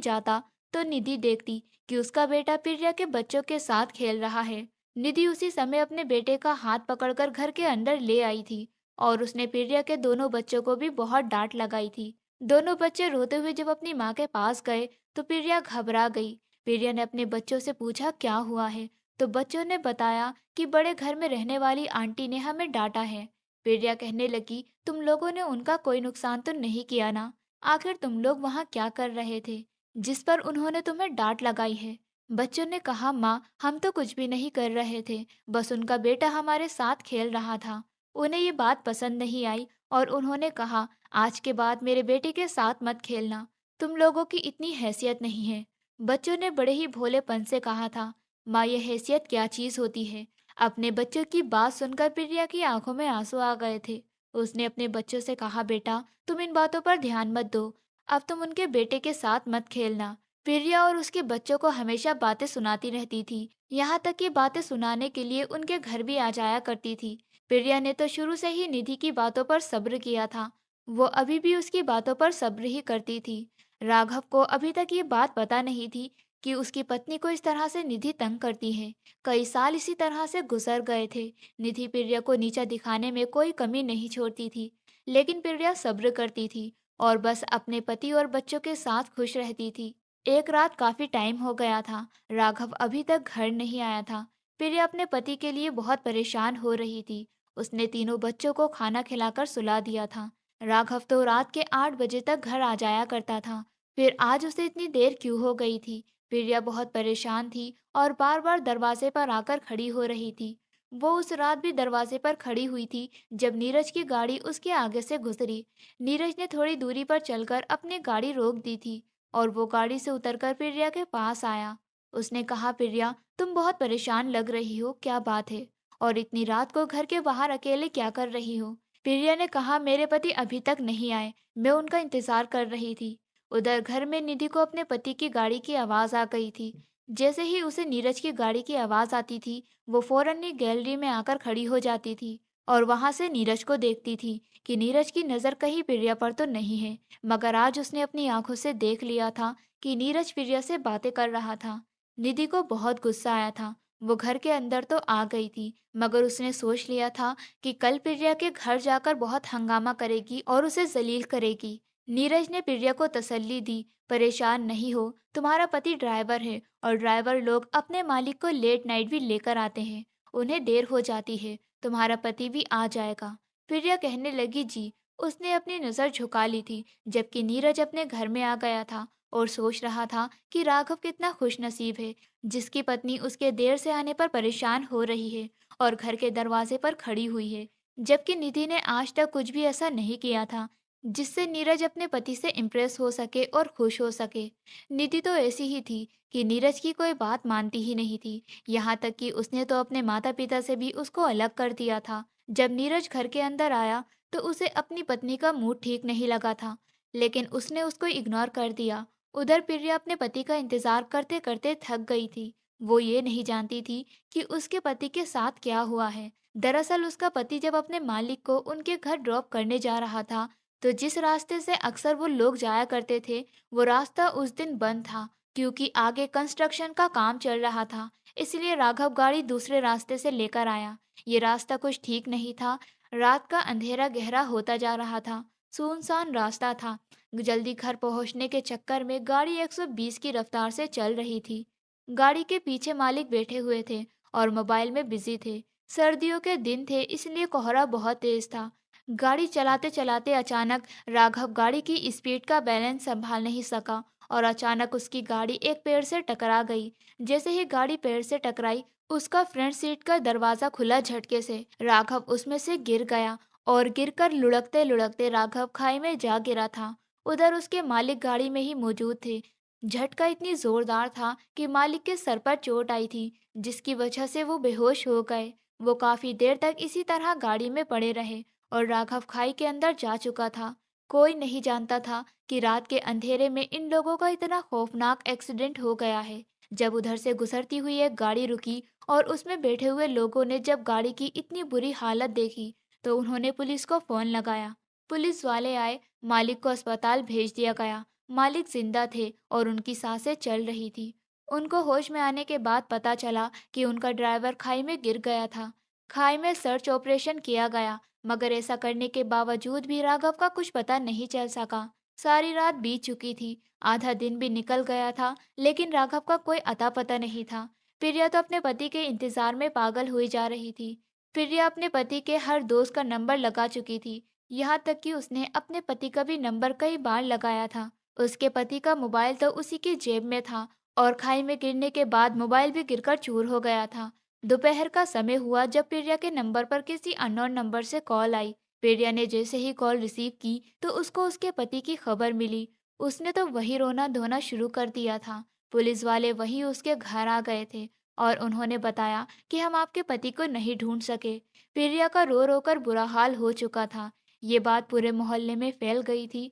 S1: जाता तो निधि देखती कि उसका बेटा प्रिया के बच्चों के साथ खेल रहा है। निधि उसी समय अपने बेटे का हाथ पकड़कर घर के अंदर ले आई थी और उसने प्रिया के दोनों बच्चों को भी बहुत डांट लगाई थी। दोनों बच्चे रोते हुए जब अपनी माँ के पास गए तो प्रिया घबरा गई। प्रिया ने अपने बच्चों से पूछा, क्या हुआ है? तो बच्चों ने बताया कि बड़े घर में रहने वाली आंटी ने हमें डांटा है। प्रिया कहने लगी, तुम लोगों ने उनका कोई नुकसान तो नहीं किया ना? आखिर तुम लोग वहाँ क्या कर रहे थे जिस पर उन्होंने तुम्हें डांट लगाई है? बच्चों ने कहा, माँ हम तो कुछ भी नहीं कर रहे थे, बस उनका बेटा हमारे साथ खेल रहा था। उन्हें ये बात पसंद नहीं आई और उन्होंने कहा, आज के बाद मेरे बेटे के साथ मत खेलना, तुम लोगों की इतनी हैसियत नहीं है। बच्चों ने बड़े ही भोलेपन से कहा था, माँ ये हैसियत क्या चीज होती है? अपने बच्चों की बात सुनकर प्रिया की आंखों में आंसू आ गए थे। उसने अपने बच्चों से कहा, बेटा तुम इन बातों पर ध्यान मत दो, अब तुम उनके बेटे के साथ मत खेलना। प्रिया और उसके बच्चों को हमेशा बातें सुनाती रहती थी, यहाँ तक कि बातें सुनाने के लिए उनके घर भी आ जाया करती थी। प्रिया ने तो शुरू से ही निधि की बातों पर सब्र किया था। वो अभी भी उसकी बातों पर सब्र ही करती थी। राघव को अभी तक ये बात पता नहीं थी कि उसकी पत्नी को इस तरह से निधि तंग करती है। कई साल इसी तरह से गुजर गए थे। निधि प्रिया को नीचा दिखाने में कोई कमी नहीं छोड़ती थी, लेकिन प्रिया सब्र करती थी और बस अपने पति और बच्चों के साथ खुश रहती थी। एक रात काफी टाइम हो गया था, राघव अभी तक घर नहीं आया था। प्रिया अपने पति के लिए बहुत परेशान हो रही थी। उसने तीनों बच्चों को खाना खिलाकर सुला दिया था। राघव तो रात के 8 बजे तक घर आ जाया करता था। फिर आज उसे इतनी देर क्यों हो गई थी? प्रिया बहुत परेशान थी और बार बार दरवाजे पर आकर खड़ी हो रही थी। वो उस रात भी दरवाजे पर खड़ी हुई थी जब नीरज की गाड़ी उसके आगे से गुजरी। नीरज ने थोड़ी दूरी पर चलकर अपनी गाड़ी रोक दी थी और वो गाड़ी से उतरकर प्रिया के पास आया। उसने कहा, प्रिया तुम बहुत परेशान लग रही हो, क्या बात है? और इतनी रात को घर के बाहर अकेले क्या कर रही हो? प्रिया ने कहा, मेरे पति अभी तक नहीं आए, मैं उनका इंतजार कर रही थी। उधर घर में निधि को अपने पति की गाड़ी की आवाज आ गई थी। जैसे ही उसे नीरज की गाड़ी की आवाज आती थी, वो फौरन ही गैलरी में आकर खड़ी हो जाती थी और वहां से नीरज को देखती थी कि नीरज की नजर कहीं प्रिया पर तो नहीं है। मगर आज उसने अपनी आंखों से देख लिया था कि नीरज प्रिया से बातें कर रहा था। निधि को बहुत गुस्सा आया था। वो घर के अंदर तो आ गई थी, मगर उसने सोच लिया था कि कल प्रिया के घर जाकर बहुत हंगामा करेगी और उसे जलील करेगी। नीरज ने प्रिया को तसल्ली दी, परेशान नहीं हो, तुम्हारा पति ड्राइवर है और ड्राइवर लोग अपने मालिक को लेट नाइट भी लेकर आते हैं। उन्हें देर हो जाती है, तुम्हारा पति भी आ जाएगा। प्रिया कहने लगी, जी। उसने अपनी नजर झुका ली थी, जबकि नीरज अपने घर में आ गया था और सोच रहा था कि राघव कितना खुशनसीब है जिसकी पत्नी उसके देर से आने पर परेशान हो रही है और घर के दरवाजे पर खड़ी हुई है, जबकि निधि ने आज तक कुछ भी ऐसा नहीं किया था जिससे नीरज अपने पति से इम्प्रेस हो सके और खुश हो सके। निधि तो ऐसी ही थी कि नीरज की कोई बात मानती ही नहीं थी, यहाँ तक कि उसने तो अपने माता पिता से भी उसको अलग कर दिया था। जब नीरज घर के अंदर आया तो उसे अपनी पत्नी का मूड ठीक नहीं लगा था, लेकिन उसने उसको इग्नोर कर दिया। उधर प्रिया अपने पति का इंतजार करते करते थक गई थी। वो ये नहीं जानती थी कि उसके पति के साथ क्या हुआ है। दरअसल उसका पति जब अपने मालिक को उनके घर ड्रॉप करने जा रहा था, तो जिस रास्ते से अक्सर वो लोग जाया करते थे, वो रास्ता उस दिन बंद था क्योंकि आगे कंस्ट्रक्शन का काम चल रहा था। इसलिए राघव गाड़ी दूसरे रास्ते से लेकर आया। ये रास्ता कुछ ठीक नहीं था। रात का अंधेरा गहरा होता जा रहा था। सुनसान रास्ता था। जल्दी घर पहुंचने के चक्कर में गाड़ी 120 की रफ्तार से चल रही थी। गाड़ी के पीछे मालिक बैठे हुए थे और मोबाइल में बिजी थे। सर्दियों के दिन थे, इसलिए कोहरा बहुत तेज था। गाड़ी चलाते चलाते अचानक राघव गाड़ी की स्पीड का बैलेंस संभाल नहीं सका और अचानक उसकी गाड़ी एक पेड़ से टकरा गई। जैसे ही गाड़ी पेड़ से टकराई, उसका फ्रंट सीट का दरवाजा खुला झटके से। राघव उसमें से गिर गया और गिरकर लुढ़कते लुढ़कते राघव खाई में जा गिरा था। उधर उसके मालिक गाड़ी में ही मौजूद थे। झटका इतनी जोरदार था कि मालिक के सर पर चोट आई थी, जिसकी वजह से वो बेहोश हो गए। वो काफी देर तक इसी तरह गाड़ी में पड़े रहे और राघव खाई के अंदर जा चुका था। कोई नहीं जानता था कि रात के अंधेरे में इन लोगों का इतना खौफनाक एक्सीडेंट हो गया है। जब उधर से गुजरती हुई एक गाड़ी रुकी और उसमें बैठे हुए लोगों ने जब गाड़ी की इतनी बुरी हालत देखी, तो उन्होंने पुलिस को फोन लगाया। पुलिस वाले आए, मालिक को अस्पताल भेज दिया गया। मालिक जिंदा थे और उनकी सांसें चल रही थी। उनको होश में आने के बाद पता चला कि उनका ड्राइवर खाई में गिर गया था। खाई में सर्च ऑपरेशन किया गया, मगर ऐसा करने के बावजूद भी राघव का कुछ पता नहीं चल सका। सारी रात बीत चुकी थी, आधा दिन भी निकल गया था, लेकिन राघव का कोई अता पता नहीं था। प्रिया तो अपने पति के इंतजार में पागल हुई जा रही थी। प्रिया अपने पति के हर दोस्त का नंबर लगा चुकी थी, यहाँ तक कि उसने अपने पति का भी नंबर कई बार लगाया था। उसके पति का मोबाइल तो उसी की जेब में था और खाई में गिरने के बाद मोबाइल भी गिरकर चूर हो गया था। दोपहर का समय हुआ जब प्रिया के नंबर पर किसी अननोन नंबर से कॉल आई। प्रिया ने जैसे ही कॉल रिसीव की तो उसको उसके पति की खबर मिली। उसने तो वही रोना धोना शुरू कर दिया था। पुलिस वाले वहीं उसके घर आ गए थे और उन्होंने बताया कि हम आपके पति को नहीं ढूंढ सके। प्रिया का रो रो कर बुरा हाल हो चुका था। ये बात पूरे मोहल्ले में फैल गई थी।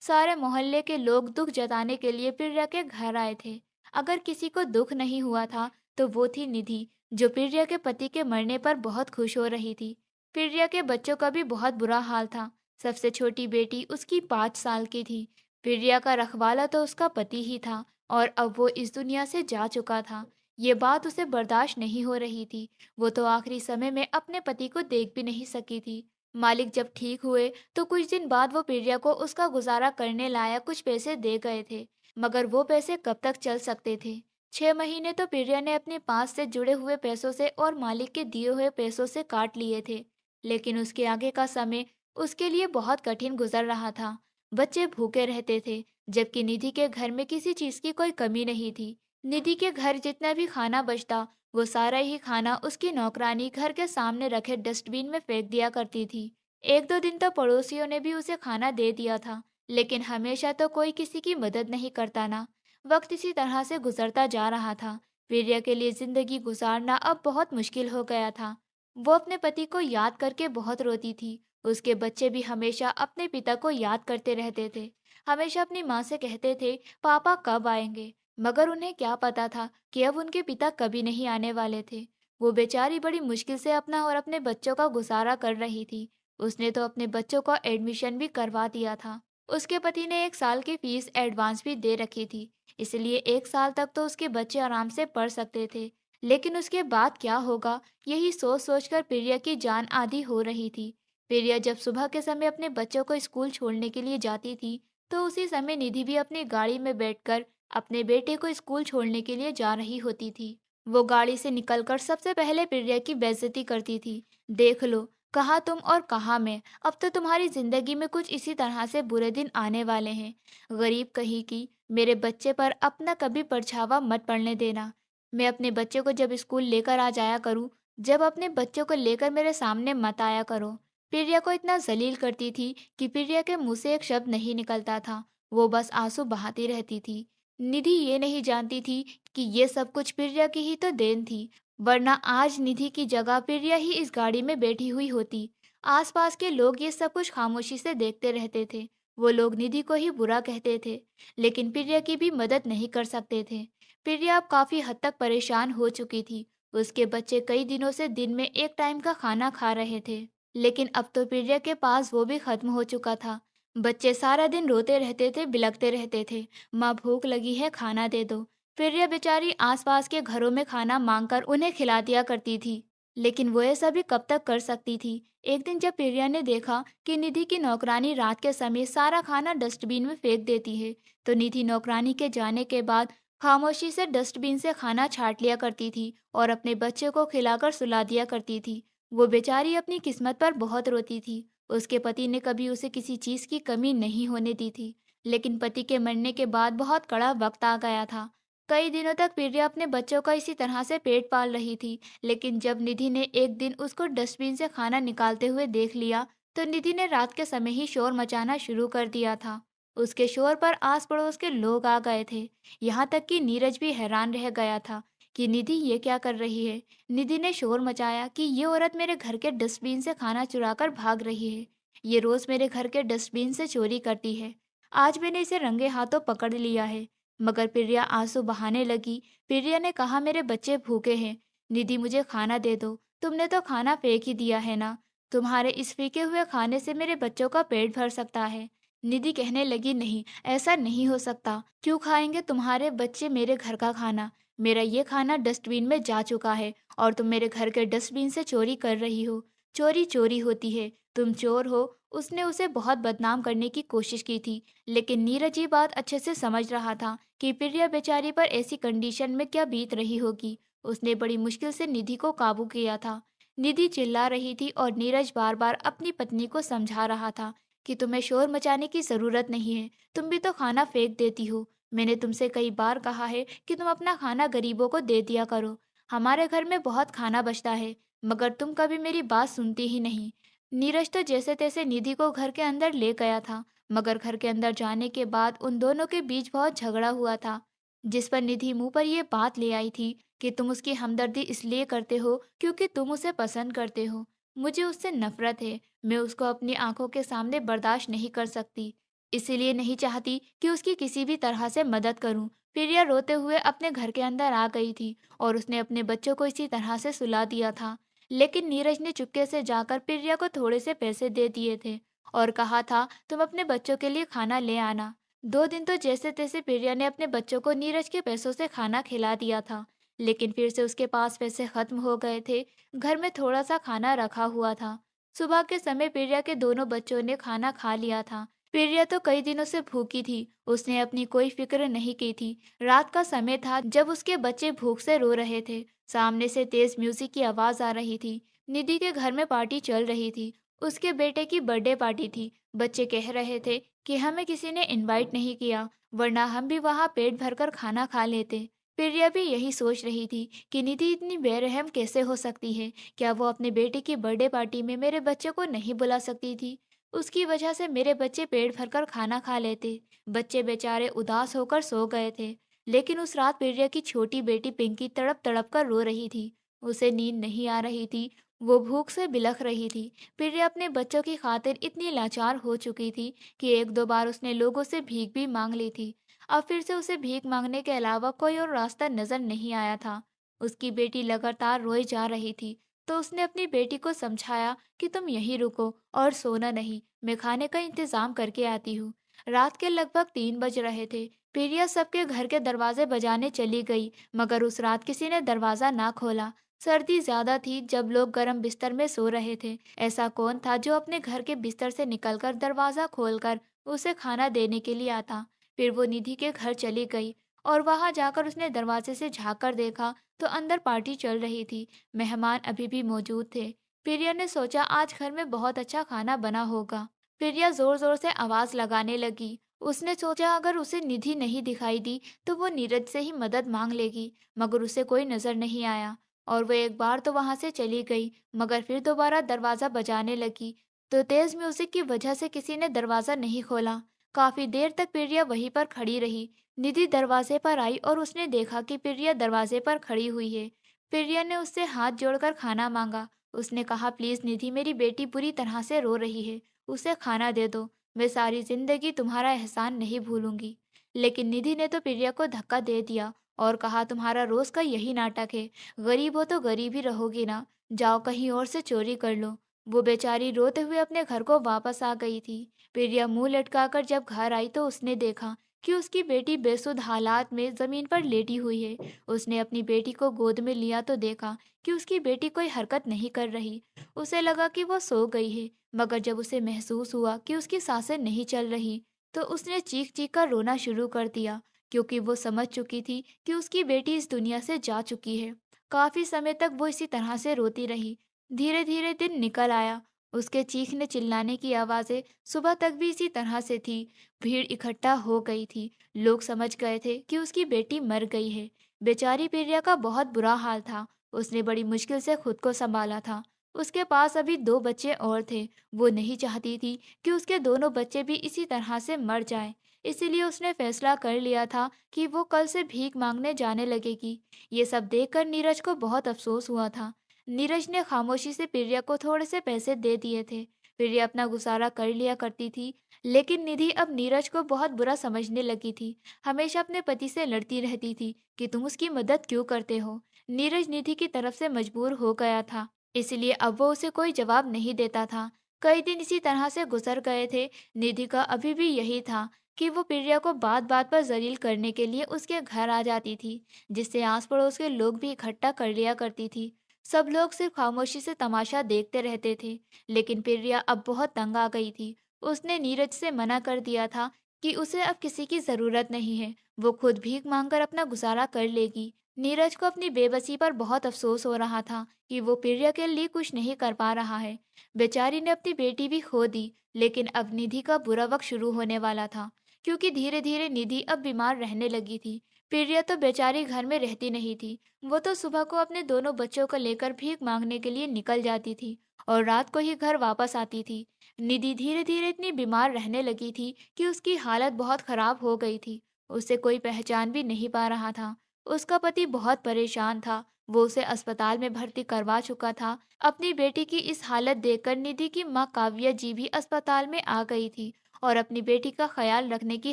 S1: सारे मोहल्ले के लोग दुख जताने के लिए प्रिया के घर आए थे। अगर किसी को दुख नहीं हुआ था तो वो थी निधि, जो प्रिया के पति के मरने पर बहुत खुश हो रही थी। प्रिया के बच्चों का भी बहुत बुरा हाल था। सबसे छोटी बेटी उसकी 5 साल की थी। प्रिया का रखवाला तो उसका पति ही था और अब वो इस दुनिया से जा चुका था। ये बात उसे बर्दाश्त नहीं हो रही थी। वो तो आखिरी समय में अपने पति को देख भी नहीं सकी थी। मालिक जब ठीक हुए तो कुछ दिन बाद वो प्रिया को उसका गुजारा करने लायक कुछ पैसे दे गए थे, मगर वो पैसे कब तक चल सकते थे। 6 महीने तो प्रिया ने अपने पास से जुड़े हुए पैसों से और मालिक के दिए हुए पैसों से काट लिए थे, लेकिन उसके आगे का समय उसके लिए बहुत कठिन गुजर रहा था। बच्चे भूखे रहते थे, जबकि निधि के घर में किसी चीज की कोई कमी नहीं थी। निधि के घर जितना भी खाना बचता, वो सारा ही खाना उसकी नौकरानी घर के सामने रखे डस्टबिन में फेंक दिया करती थी। 1-2 दिन तो पड़ोसियों ने भी उसे खाना दे दिया था, लेकिन हमेशा तो कोई किसी की मदद नहीं करता ना। वक्त इसी तरह से गुजरता जा रहा था। प्रिया के लिए जिंदगी गुजारना अब बहुत मुश्किल हो गया था। वो अपने पति को याद करके बहुत रोती थी। उसके बच्चे भी हमेशा अपने पिता को याद करते रहते थे। हमेशा अपनी माँ से कहते थे, पापा कब आएंगे। मगर उन्हें क्या पता था कि अब उनके पिता कभी नहीं आने वाले थे। वो बेचारी बड़ी मुश्किल से अपना और अपने बच्चों का गुजारा कर रही थी। उसने तो अपने बच्चों का एडमिशन भी करवा दिया था। उसके पति ने 1 साल की फीस एडवांस भी दे रखी थी, इसलिए 1 साल तक तो उसके बच्चे आराम से पढ़ सकते थे। लेकिन उसके बाद क्या होगा, यही सोच सोचकर प्रिया की जान आधी हो रही थी। प्रिया जब सुबह के समय अपने बच्चों को स्कूल छोड़ने के लिए जाती थी, तो उसी समय निधि भी अपनी गाड़ी में बैठकर अपने बेटे को स्कूल छोड़ने के लिए जा रही होती थी। वो गाड़ी से निकलकर सबसे पहले प्रिया की बेइज्जती करती थी। देख लो, कहाँ तुम और कहाँ मैं। अब तो तुम्हारी जिंदगी में कुछ इसी तरह से बुरे दिन आने वाले हैं। गरीब कहीं की, मेरे बच्चे पर अपना कभी परछावा मत पड़ने देना। मैं अपने बच्चे को जब स्कूल लेकर आ जाया करूँ, जब अपने बच्चों को लेकर मेरे सामने मत आया करो। प्रिया को इतना जलील करती थी कि प्रिया के मुंह से एक शब्द नहीं निकलता था। वो बस आंसू बहाती रहती थी। निधि ये नहीं जानती थी कि ये सब कुछ प्रिया की ही तो देन थी, वरना आज निधि की जगह प्रिया ही इस गाड़ी में बैठी हुई होती। आसपास के लोग ये सब कुछ खामोशी से देखते रहते थे। वो लोग निधि को ही बुरा कहते थे, लेकिन प्रिया की भी मदद नहीं कर सकते थे। प्रिया अब काफी हद तक परेशान हो चुकी थी। उसके बच्चे कई दिनों से दिन में एक टाइम का खाना खा रहे थे, लेकिन अब तो प्रिया के पास वो भी खत्म हो चुका था। बच्चे सारा दिन रोते रहते थे, बिलखते रहते थे, माँ भूख लगी है, खाना दे दो। प्रिया बेचारी आसपास के घरों में खाना मांगकर उन्हें खिला दिया करती थी, लेकिन वो ये सभी कब तक कर सकती थी। एक दिन जब प्रिया ने देखा कि निधि की नौकरानी रात के समय सारा खाना डस्टबिन में फेंक देती है, तो निधि नौकरानी के जाने के बाद खामोशी से डस्टबिन से खाना छाट लिया करती थी और अपने बच्चे को खिलाकर सुला दिया करती थी। वो बेचारी अपनी किस्मत पर बहुत रोती थी। उसके पति ने कभी उसे किसी चीज की कमी नहीं होने दी थी, लेकिन पति के मरने के बाद बहुत कड़ा वक्त आ गया था। कई दिनों तक प्रिया अपने बच्चों का इसी तरह से पेट पाल रही थी, लेकिन जब निधि ने एक दिन उसको डस्टबिन से खाना निकालते हुए देख लिया, तो निधि ने रात के समय ही शोर मचाना शुरू कर दिया था। उसके शोर पर आस पड़ोस के लोग आ गए थे। यहाँ तक कि नीरज भी हैरान रह गया था कि निधि ये क्या कर रही है। निधि ने शोर मचाया कि ये औरत मेरे घर के डस्टबिन से खाना चुराकर भाग रही है। ये रोज मेरे घर के डस्टबिन से चोरी करती है। आज मैंने इसे रंगे हाथों पकड़ लिया है। मगर प्रिया आंसू बहाने लगी। प्रिया ने कहा, मेरे बच्चे भूखे हैं, निधि मुझे खाना दे दो। तुमने तो खाना फेंक ही दिया है ना। तुम्हारे इस फेंके हुए खाने से मेरे बच्चों का पेट भर सकता है। निधि कहने लगी, नहीं, ऐसा नहीं हो सकता। क्यों खाएंगे तुम्हारे बच्चे मेरे घर का खाना? मेरा ये खाना डस्टबिन में जा चुका है और तुम मेरे घर के डस्टबिन से चोरी कर रही हो। चोरी चोरी होती है, तुम चोर हो। उसने उसे बहुत बदनाम करने की कोशिश की थी, लेकिन नीरज ये बात अच्छे से समझ रहा था कि प्रिया बेचारी पर ऐसी कंडीशन में क्या बीत रही होगी। उसने बड़ी मुश्किल से निधि को काबू किया था। निधि चिल्ला रही थी और नीरज बार बार अपनी पत्नी को समझा रहा था कि तुम्हें शोर मचाने की जरूरत नहीं है, तुम भी तो खाना फेंक देती हो। मैंने तुमसे कई बार कहा है कि तुम अपना खाना गरीबों को दे दिया करो। हमारे घर में बहुत खाना बचता है, मगर तुम कभी मेरी बात सुनती ही नहीं। नीरज तो जैसे तैसे निधि को घर के अंदर ले गया था, मगर घर के अंदर जाने के बाद उन दोनों के बीच बहुत झगड़ा हुआ था, जिस पर निधि मुंह पर यह बात ले आई थी कि तुम उसकी हमदर्दी इसलिए करते हो क्योंकि तुम उसे पसंद करते हो। मुझे उससे नफरत है। मैं उसको अपनी आंखों के सामने बर्दाश्त नहीं कर सकती, इसीलिए नहीं चाहती कि उसकी किसी भी तरह से मदद करूं। प्रिया रोते हुए अपने घर के अंदर आ गई थी और उसने अपने बच्चों को इसी तरह से सुला दिया था। लेकिन नीरज ने चुपके से जाकर प्रिया को थोड़े से पैसे दे दिए थे और कहा था, तुम अपने बच्चों के लिए खाना ले आना। 2 दिन तो जैसे तैसे प्रिया ने अपने बच्चों को नीरज के पैसों से खाना खिला दिया था, लेकिन फिर से उसके पास पैसे खत्म हो गए थे। घर में थोड़ा सा खाना रखा हुआ था। सुबह के समय प्रिया के दोनों बच्चों ने खाना खा लिया था। प्रिया तो कई दिनों से भूखी थी। उसने अपनी कोई फिक्र नहीं की थी। रात का समय था जब उसके बच्चे भूख से रो रहे थे। सामने से तेज म्यूजिक की आवाज आ रही थी। निधि के घर में पार्टी चल रही थी। उसके बेटे की बर्थडे पार्टी थी। बच्चे कह रहे थे कि हमें किसी ने इनवाइट नहीं किया, वरना हम भी वहाँ पेट भरकर खाना खा लेते। प्रिया भी यही सोच रही थी कि निधि इतनी बेरहम कैसे हो सकती है। क्या वो अपने बेटे की बर्थडे पार्टी में मेरे बच्चे को नहीं बुला सकती थी? उसकी वजह से मेरे बच्चे पेट भरकर खाना खा लेते। बच्चे बेचारे उदास होकर सो गए थे। लेकिन उस रात प्रिया की छोटी बेटी पिंकी तड़प तड़प कर रो रही थी। उसे नींद नहीं आ रही थी। वो भूख से बिलख रही थी। प्रिया अपने बच्चों की खातिर इतनी लाचार हो चुकी थी कि 1-2 बार उसने लोगों से भीख भी मांग ली थी। अब फिर से उसे भीख मांगने के अलावा कोई और रास्ता नजर नहीं आया था। उसकी बेटी लगातार रोई जा रही थी, तो उसने अपनी बेटी को समझाया कि तुम यहीं रुको और सोना नहीं, मैं खाने का इंतजाम करके आती हूँ। रात के लगभग 3 बज रहे थे। प्रिया सबके घर के दरवाजे बजाने चली गई, मगर उस रात किसी ने दरवाजा ना खोला। सर्दी ज्यादा थी जब लोग गर्म बिस्तर में सो रहे थे। ऐसा कौन था जो अपने घर के बिस्तर से निकलकर दरवाजा खोलकर उसे खाना देने के लिए आता? फिर वो निधि के घर चली गई और वहां जाकर उसने दरवाजे से झांक कर देखा तो अंदर पार्टी चल रही थी। मेहमान अभी भी मौजूद थे। प्रिया ने सोचा, आज घर में बहुत अच्छा खाना बना होगा। प्रिया जोर जोर से आवाज लगाने लगी। उसने सोचा अगर उसे निधि नहीं दिखाई दी तो वो नीरज से ही मदद मांग लेगी, मगर उसे कोई नजर नहीं आया और वो एक बार तो वहां से चली गई, मगर फिर दोबारा दरवाजा बजाने लगी। तो तेज म्यूजिक की वजह से किसी ने दरवाजा नहीं खोला। काफी देर तक प्रिया वहीं पर खड़ी रही। निधि दरवाजे पर आई और उसने देखा कि प्रिया दरवाजे पर खड़ी हुई है। प्रिया ने उससे हाथ जोड़कर खाना मांगा। उसने कहा, प्लीज निधि, मेरी बेटी बुरी तरह से रो रही है, उसे खाना दे दो। मैं सारी जिंदगी तुम्हारा एहसान नहीं भूलूंगी। लेकिन निधि ने तो प्रिया को धक्का दे दिया और कहा, तुम्हारा रोज का यही नाटक है। गरीब हो तो गरीब ही रहोगी ना, जाओ कहीं और से चोरी कर लो। वो बेचारी रोते हुए अपने घर को वापस आ गई थी। प्रिया मुंह लटकाकर जब घर आई तो उसने देखा कि उसकी बेटी बेसुध हालात में जमीन पर लेटी हुई है। उसने अपनी बेटी को गोद में लिया तो देखा कि उसकी बेटी कोई हरकत नहीं कर रही। उसे लगा कि वो सो गई है, मगर जब उसे महसूस हुआ कि उसकी सांसें नहीं चल रही, तो उसने चीख चीख कर रोना शुरू कर दिया, क्योंकि वो समझ चुकी थी कि उसकी बेटी इस दुनिया से जा चुकी है। काफी समय तक वो इसी तरह से रोती रही। धीरे धीरे दिन निकल आया। उसके चीखने चिल्लाने की आवाजें सुबह तक भी इसी तरह से थी। भीड़ इकट्ठा हो गई थी। लोग समझ गए थे कि उसकी बेटी मर गई है। बेचारी पिरिया का बहुत बुरा हाल था। उसने बड़ी मुश्किल से खुद को संभाला था। उसके पास अभी 2 बच्चे और थे। वो नहीं चाहती थी कि उसके दोनों बच्चे भी इसी तरह से मर जाएं। इसीलिए उसने फैसला कर लिया था कि वो कल से भीख मांगने जाने लगेगी। ये सब देखकर नीरज को बहुत अफसोस हुआ था। नीरज ने खामोशी से पिरिया को थोड़े से पैसे दे दिए थे। पिरिया अपना गुजारा कर लिया करती थी, लेकिन निधि अब नीरज को बहुत बुरा समझने लगी थी। हमेशा अपने पति से लड़ती रहती थी कि तुम उसकी मदद क्यों करते हो। नीरज निधि की तरफ से मजबूर हो गया था, इसलिए अब वो उसे कोई जवाब नहीं देता था। कई दिन इसी तरह से गुजर गए थे। निधि का अभी भी यही था कि वो पिरिया को बात बात पर जलील करने के लिए उसके घर आ जाती थी, जिससे आस पड़ोस के लोग भी इकट्ठा कर लिया करती थी। सब लोग सिर्फ खामोशी से तमाशा देखते रहते थे। लेकिन पिरिया अब बहुत तंग आ गई थी। उसने नीरज से मना कर दिया था कि उसे अब किसी की जरूरत नहीं है। वो खुद भीख मांगकर अपना गुजारा कर लेगी। नीरज को अपनी बेबसी पर बहुत अफसोस हो रहा था कि वो पिरिया के लिए कुछ नहीं कर पा रहा है। बेचारी ने अपनी बेटी भी खो दी, लेकिन अब निधि का बुरा वक्त शुरू होने वाला था, क्योंकि धीरे धीरे निधि अब बीमार रहने लगी थी। पिरिया तो बेचारी घर में रहती नहीं थी। वो तो सुबह को अपने दोनों बच्चों को लेकर भीख मांगने के लिए निकल जाती थी और रात को ही घर वापस आती थी। निधि धीरे धीरे इतनी बीमार रहने लगी थी कि उसकी हालत बहुत खराब हो गई थी। उसे कोई पहचान भी नहीं पा रहा था। उसका पति बहुत परेशान था। वो उसे अस्पताल में भर्ती करवा चुका था। अपनी बेटी की इस हालत देखकर निधि की माँ काव्या जी भी अस्पताल में आ गई थी और अपनी बेटी का ख्याल रखने की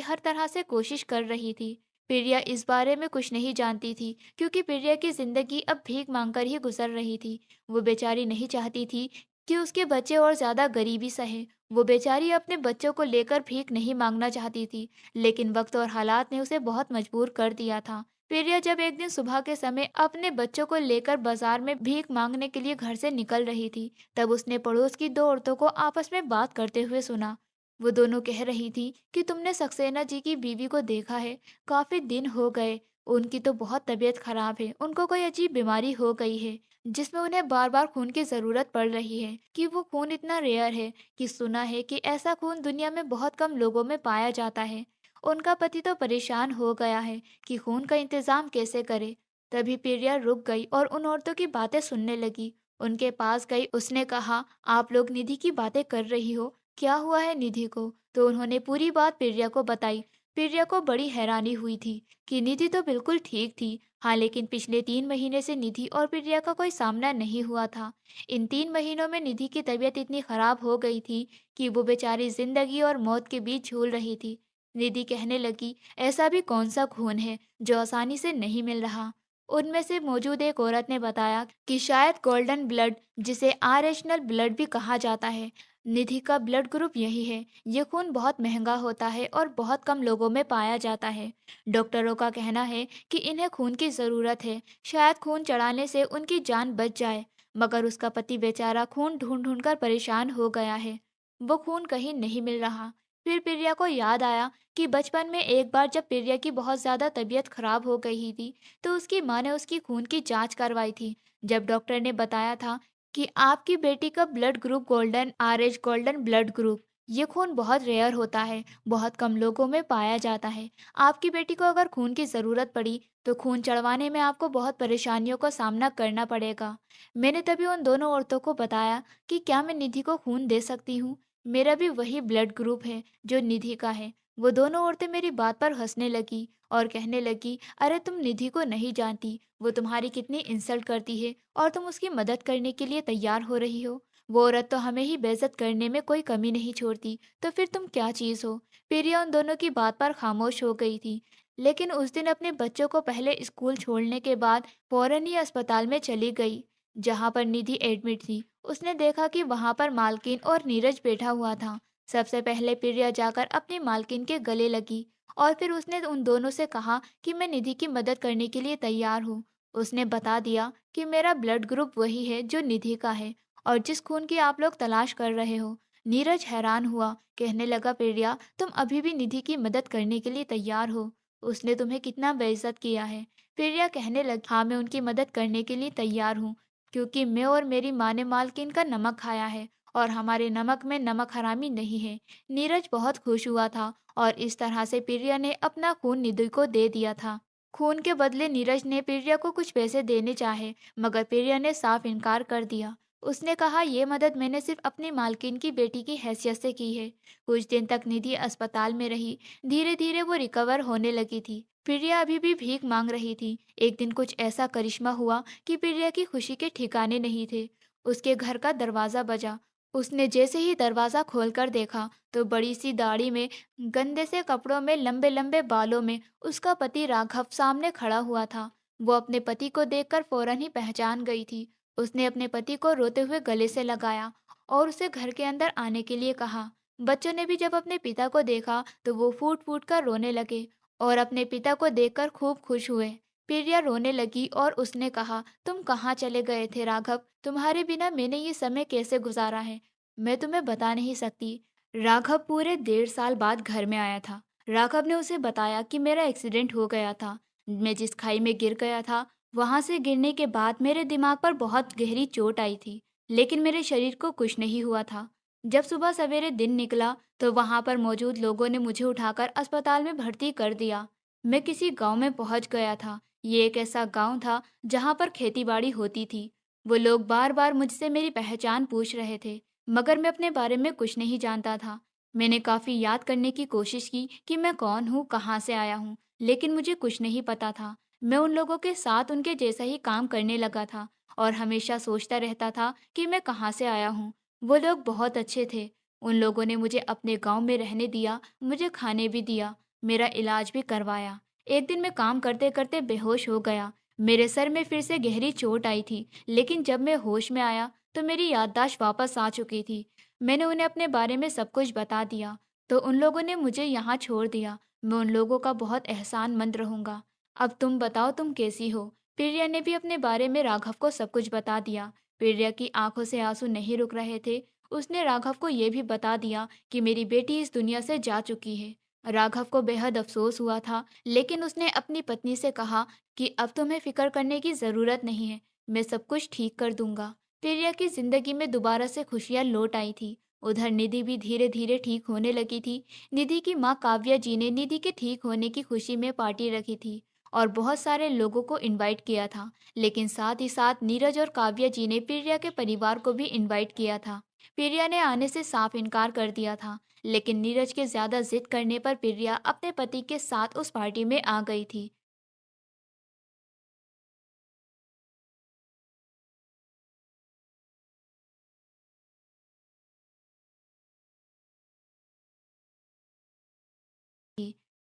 S1: हर तरह से कोशिश कर रही थी। प्रिया इस बारे में कुछ नहीं जानती थी, क्योंकि प्रिया की जिंदगी अब भीख मांगकर ही गुजर रही थी। वो बेचारी नहीं चाहती थी कि उसके बच्चे और ज्यादा गरीबी सहे। वो बेचारी अपने बच्चों को लेकर भीख नहीं मांगना चाहती थी, लेकिन वक्त और हालात ने उसे बहुत मजबूर कर दिया था। प्रिया जब एक दिन सुबह के समय अपने बच्चों को लेकर बाजार में भीख मांगने के लिए घर से निकल रही थी, तब उसने पड़ोस की 2 औरतों को आपस में बात करते हुए सुना। वो दोनों कह रही थी कि तुमने सक्सेना जी की बीवी को देखा है? काफी दिन हो गए। उनकी तो बहुत तबीयत खराब है। उनको कोई अजीब बीमारी हो गई है, जिसमें उन्हें बार बार खून की जरूरत पड़ रही है। कि वो खून इतना रेयर है कि सुना है कि ऐसा खून दुनिया में बहुत कम लोगों में पाया जाता है। उनका पति तो परेशान हो गया है कि खून का इंतजाम कैसे करे। तभी पिरिया रुक गई और उन औरतों की बातें सुनने लगी। उनके पास गई। उसने कहा, आप लोग निधि की बातें कर रही हो, क्या हुआ है निधि को? तो उन्होंने पूरी बात पिरिया को बताई। पिरिया को बड़ी हैरानी हुई थी कि निधि तो बिल्कुल ठीक थी। हाँ, लेकिन पिछले 3 महीने से निधि और पिरिया का कोई सामना नहीं हुआ था। इन 3 महीनों में निधि की तबीयत इतनी खराब हो गई थी कि वो बेचारी जिंदगी और मौत के बीच झूल रही थी। निधि कहने लगी, ऐसा भी कौन सा खून है जो आसानी से नहीं मिल रहा? उनमें से मौजूद एक औरत ने बताया कि शायद गोल्डन ब्लड, जिसे आरेशनल ब्लड भी कहा जाता है, निधि का ब्लड ग्रुप यही है। ये खून बहुत महंगा होता है और बहुत कम लोगों में पाया जाता है। डॉक्टरों का कहना है कि इन्हें खून की जरूरत है। शायद खून चढ़ाने से उनकी जान बच जाए, मगर उसका पति बेचारा खून ढूंढ ढूंढ कर परेशान हो गया है। वो खून कहीं नहीं मिल रहा। फिर प्रिया को याद आया कि बचपन में एक बार जब प्रिया की बहुत ज्यादा तबीयत खराब हो गई थी, तो उसकी माँ ने उसकी खून की जांच करवाई थी। जब डॉक्टर ने बताया था कि आपकी बेटी का blood group golden RH golden blood group, ये खून बहुत रेयर होता है, बहुत कम लोगों में पाया जाता है। आपकी बेटी को अगर खून की जरूरत पड़ी तो खून चढ़वाने में आपको बहुत परेशानियों का सामना करना पड़ेगा। मैंने तभी उन दोनों औरतों को बताया कि क्या मैं निधि को खून दे सकती हूँ? मेरा भी वही ब्लड ग्रुप है जो निधि का है। वो दोनों औरतें मेरी बात पर हंसने लगी और कहने लगी, अरे तुम निधि को नहीं जानती, वो तुम्हारी कितनी इंसल्ट करती है और तुम उसकी मदद करने के लिए तैयार हो रही हो। वो औरत तो हमें ही बेइज्जत करने में कोई कमी नहीं छोड़ती, तो फिर तुम क्या चीज हो? प्रिया उन दोनों की बात पर खामोश हो गई थी। लेकिन उस दिन अपने बच्चों को पहले स्कूल छोड़ने के बाद फौरन ही अस्पताल में चली गई, जहां पर निधि एडमिट थी। उसने देखा कि वहां पर मालकिन और नीरज बैठा हुआ था। सबसे पहले प्रिया जाकर अपनी मालकिन के गले लगी और फिर उसने उन दोनों से कहा कि मैं निधि की मदद करने के लिए तैयार हूँ। उसने बता दिया कि मेरा ब्लड ग्रुप वही है जो निधि का है और जिस खून की आप लोग तलाश कर रहे हो। नीरज हैरान हुआ, कहने लगा, प्रिया तुम अभी भी निधि की मदद करने के लिए तैयार हो? उसने तुम्हें कितना बेइज्जत किया है। प्रिया कहने लगी, हाँ मैं उनकी मदद करने के लिए तैयार हूँ, क्योंकि मैं और मेरी माँ ने मालकिन का नमक खाया है और हमारे नमक में नमक हरामी नहीं है। नीरज बहुत खुश हुआ था और इस तरह से प्रिया ने अपना खून निधि को दे दिया था। खून के बदले नीरज ने प्रिया को कुछ पैसे देने चाहे, मगर प्रिया ने साफ इनकार कर दिया। उसने कहा, ये मदद मैंने सिर्फ अपनी मालकिन की बेटी की हैसियत से की है। कुछ दिन तक निधि अस्पताल में रही। धीरे धीरे वो रिकवर होने लगी थी। प्रिया अभी भी भीख मांग रही थी। एक दिन कुछ ऐसा करिश्मा हुआ कि प्रिया की खुशी के ठिकाने नहीं थे। उसके घर का दरवाजा बजा। उसने जैसे ही दरवाजा खोलकर देखा तो बड़ी सी दाढ़ी में, गंदे से कपड़ों में, लंबे लंबे बालों में उसका पति राघव सामने खड़ा हुआ था। वो अपने पति को देखकर फौरन ही पहचान गई थी। उसने अपने पति को रोते हुए गले से लगाया और उसे घर के अंदर आने के लिए कहा। बच्चों ने भी जब अपने पिता को देखा तो वो फूट फूट कर रोने लगे और अपने पिता को देखकर खूब खुश हुए। प्रिया रोने लगी और उसने कहा, तुम कहाँ चले गए थे राघव? तुम्हारे बिना मैंने ये समय कैसे गुजारा है, मैं तुम्हें बता नहीं सकती। राघव पूरे 1.5 साल बाद घर में आया था। राघव ने उसे बताया कि मेरा एक्सीडेंट हो गया था। मैं जिस खाई में गिर गया था, वहां से गिरने के बाद मेरे दिमाग पर बहुत गहरी चोट आई थी, लेकिन मेरे शरीर को कुछ नहीं हुआ था। जब सुबह सवेरे दिन निकला तो वहां पर मौजूद लोगों ने मुझे उठाकर अस्पताल में भर्ती कर दिया। मैं किसी गांव में पहुंच गया था। ये एक ऐसा गांव था जहां पर खेतीबाड़ी होती थी। वो लोग बार बार मुझसे मेरी पहचान पूछ रहे थे, मगर मैं अपने बारे में कुछ नहीं जानता था। मैंने काफी याद करने की कोशिश की कि मैं कौन हूँ, कहाँ से आया हूँ, लेकिन मुझे कुछ नहीं पता था। मैं उन लोगों के साथ उनके जैसा ही काम करने लगा था और हमेशा सोचता रहता था कि मैं कहाँ से आया हूँ। वो लोग बहुत अच्छे थे। उन लोगों ने मुझे अपने गांव में रहने दिया, मुझे खाने भी दिया, मेरा इलाज भी करवाया। एक दिन मैं काम करते करते बेहोश हो गया। मेरे सर में फिर से गहरी चोट आई थी, लेकिन जब मैं होश में आया तो मेरी याददाश्त वापस आ चुकी थी। मैंने उन्हें अपने बारे में सब कुछ बता दिया, तो उन लोगों ने मुझे यहाँ छोड़ दिया। मैं उन लोगों का बहुत एहसानमंद रहूंगा। अब तुम बताओ, तुम कैसी हो? प्रिया ने भी अपने बारे में राघव को सब कुछ बता दिया। प्रिया की आंखों से आंसू नहीं रुक रहे थे। उसने राघव को यह भी बता दिया कि मेरी बेटी इस दुनिया से जा चुकी है। राघव को बेहद अफसोस हुआ था, लेकिन उसने अपनी पत्नी से कहा कि अब तुम्हें फिक्र करने की जरूरत नहीं है, मैं सब कुछ ठीक कर दूंगा। प्रिया की जिंदगी में दोबारा से खुशियां लौट आई थी। उधर निधि भी धीरे धीरे ठीक होने लगी थी। निधि की माँ काव्या जी ने निधि के ठीक होने की खुशी में पार्टी रखी थी और बहुत सारे लोगों को इनवाइट किया था, लेकिन साथ ही साथ नीरज और काव्या जी ने प्रिया के परिवार को भी इनवाइट किया था। प्रिया ने आने से साफ इनकार कर दिया था, लेकिन नीरज के ज्यादा जिद करने पर प्रिया अपने पति के साथ उस पार्टी में आ गई थी।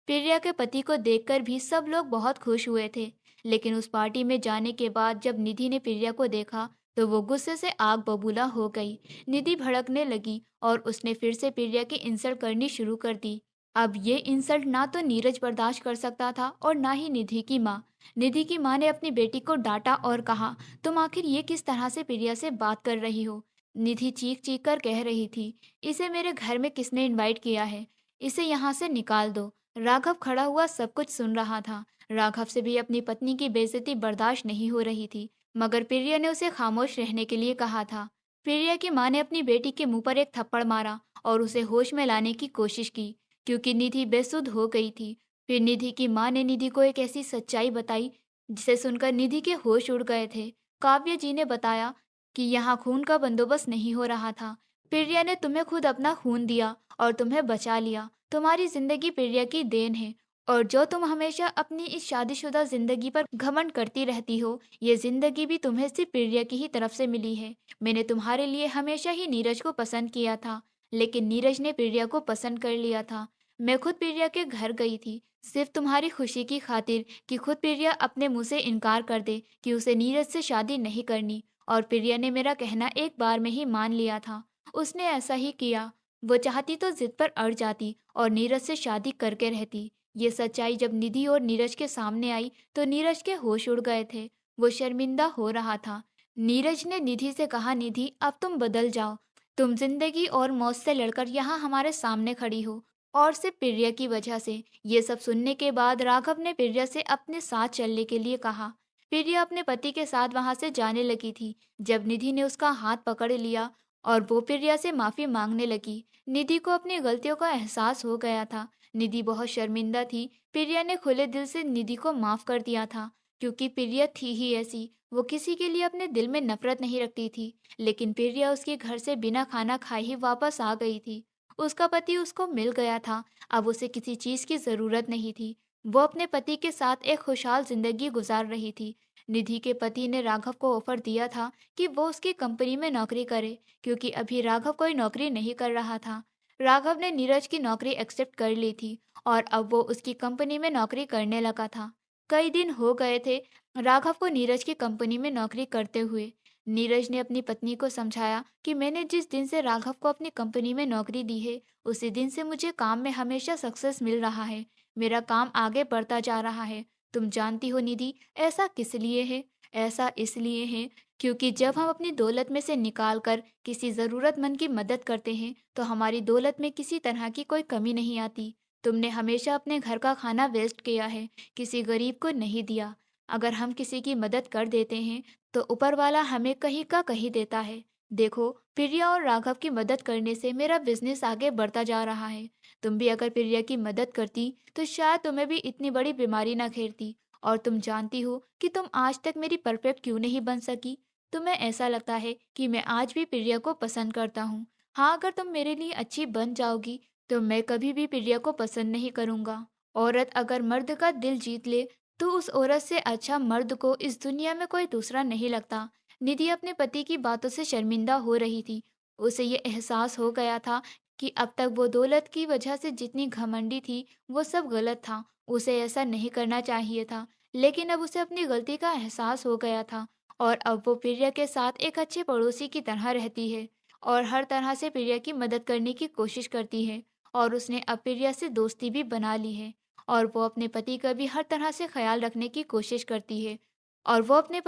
S1: प्रिया के पति को देखकर भी सब लोग बहुत खुश हुए थे, लेकिन उस पार्टी में जाने के बाद जब निधि ने प्रिया को देखा तो वो गुस्से से आग बबूला हो गई। निधि भड़कने लगी और उसने फिर से प्रिया की इंसल्ट करनी शुरू कर दी। अब ये इंसल्ट ना तो नीरज बर्दाश्त कर सकता था और ना ही निधि की माँ। निधि की माँ ने अपनी बेटी को डांटा और कहा, तुम आखिर ये किस तरह से प्रिया से बात कर रही हो? निधि चीख चीख कर कह रही थी, इसे मेरे घर में किसने इनवाइट किया है? इसे यहाँ से निकाल दो। राघव खड़ा हुआ सब कुछ सुन रहा था। राघव से भी अपनी पत्नी की बेइज्जती बर्दाश्त नहीं हो रही थी, मगर प्रिया ने उसे खामोश रहने के लिए कहा था। प्रिया की माँ ने अपनी बेटी के मुंह पर एक थप्पड़ मारा और उसे होश में लाने की कोशिश की, क्योंकि निधि बेसुध हो गई थी। फिर निधि की माँ ने निधि को एक ऐसी सच्चाई बताई जिसे सुनकर निधि के होश उड़ गए थे। काव्य जी ने बताया कि यहाँ खून का बंदोबस्त नहीं हो रहा था। प्रिया ने तुम्हें खुद अपना खून दिया और तुम्हें बचा लिया। तुम्हारी जिंदगी प्रिया की देन है, और जो तुम हमेशा अपनी इस शादीशुदा जिंदगी पर घमंड करती रहती हो, ये जिंदगी भी तुम्हें सिर्फ प्रिया की ही तरफ से मिली है। मैंने तुम्हारे लिए हमेशा ही नीरज को पसंद किया था, लेकिन नीरज ने प्रिया को पसंद कर लिया था। मैं खुद प्रिया के घर गई थी, सिर्फ तुम्हारी खुशी की खातिर कि खुद प्रिया अपने मुंह से इनकार कर दे कि उसे नीरज से शादी नहीं करनी। और प्रिया ने मेरा कहना एक बार में ही मान लिया था। उसने ऐसा ही किया। वो चाहती तो जिद पर अड़ जाती और नीरज से शादी करके रहती, ये सच्चाई जब निधि और नीरज के सामने आई तो नीरज के होश उड़ गए थे। वो शर्मिंदा हो रहा था। नीरज ने निधि से कहा, निधि अब तुम बदल जाओ। तुम जिंदगी और मौत से लड़कर यहाँ हमारे सामने खड़ी हो, और सिर्फ प्रिया की वजह से। ये सब सुनने के बाद राघव ने प्रिया से अपने साथ चलने के लिए कहा। प्रिया अपने पति के साथ वहां से जाने लगी थी जब निधि ने उसका हाथ पकड़ लिया और वो प्रिया से माफी मांगने लगी। निधि को अपनी गलतियों का एहसास हो गया था। निधि बहुत शर्मिंदा थी। प्रिया ने खुले दिल से निधि को माफ कर दिया था, क्योंकि प्रिया थी ही ऐसी। वो किसी के लिए अपने दिल में नफरत नहीं रखती थी। लेकिन प्रिया उसके घर से बिना खाना खाए ही वापस आ गई थी। उसका पति उसको मिल गया था। अब उसे किसी चीज की जरूरत नहीं थी। वो अपने पति के साथ एक खुशहाल जिंदगी गुजार रही थी। निधि के पति ने राघव को ऑफर दिया था कि वो उसकी कंपनी में नौकरी करे, क्योंकि अभी राघव कोई नौकरी नहीं कर रहा था। राघव ने नीरज की नौकरी एक्सेप्ट कर ली थी और अब वो उसकी कंपनी में नौकरी करने लगा था। कई दिन हो गए थे राघव को नीरज की कंपनी में नौकरी करते हुए। नीरज ने अपनी पत्नी को समझाया कि मैंने जिस दिन से राघव को अपनी कंपनी में नौकरी दी है, उसी दिन से मुझे काम में हमेशा सक्सेस मिल रहा है। मेरा काम आगे बढ़ता जा रहा है। तुम जानती हो निधि, ऐसा किस लिए है? ऐसा इसलिए है क्योंकि जब हम अपनी दौलत में से निकाल कर किसी ज़रूरतमंद की मदद करते हैं तो हमारी दौलत में किसी तरह की कोई कमी नहीं आती। तुमने हमेशा अपने घर का खाना वेस्ट किया है, किसी गरीब को नहीं दिया। अगर हम किसी की मदद कर देते हैं तो ऊपर वाला हमें कहीं का कहीं देता है। देखो, प्रिया और राघव की मदद करने से मेरा बिजनेस आगे बढ़ता जा रहा है। तुम भी अगर प्रिया की मदद करती तो शायद तुम्हें भी इतनी बड़ी बीमारी ना घेरती। और तुम जानती हो कि तुम आज तक मेरी परफेक्ट क्यों नहीं बन सकी। तुम्हें ऐसा लगता है कि मैं आज भी प्रिया को पसंद करता हूँ। हाँ, अगर तुम मेरे लिए अच्छी बन जाओगी तो मैं कभी भी प्रिया को पसंद नहीं करूँगा। औरत अगर मर्द का दिल जीत ले तो उस औरत से अच्छा मर्द को इस दुनिया में कोई दूसरा नहीं लगता। निधि अपने पति की बातों से शर्मिंदा हो रही थी। उसे ये एहसास हो गया था कि अब तक वो दौलत की वजह से जितनी घमंडी थी वो सब गलत था। उसे ऐसा नहीं करना चाहिए था। लेकिन अब उसे अपनी गलती का एहसास हो गया था और अब वो प्रिया के साथ एक अच्छे पड़ोसी की तरह रहती है और हर तरह से प्रिया की मदद करने की कोशिश करती है। और उसने अब प्रिया से दोस्ती भी बना ली है और वो अपने पति का भी हर तरह से ख्याल रखने की कोशिश करती है और अपने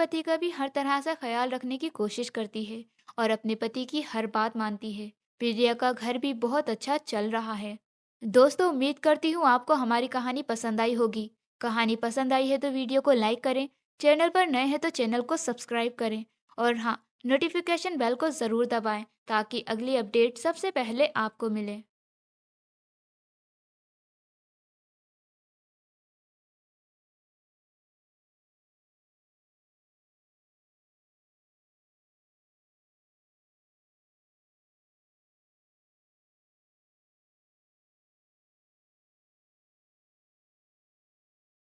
S1: पति की हर बात मानती है। प्रिया का घर भी बहुत अच्छा चल रहा है। दोस्तों, उम्मीद करती हूँ आपको हमारी कहानी पसंद आई होगी। कहानी पसंद आई है तो वीडियो को लाइक करें, चैनल पर नए हैं तो चैनल को सब्सक्राइब करें और हाँ, नोटिफिकेशन बेल को ज़रूर दबाएं ताकि अगली अपडेट सबसे पहले आपको मिले।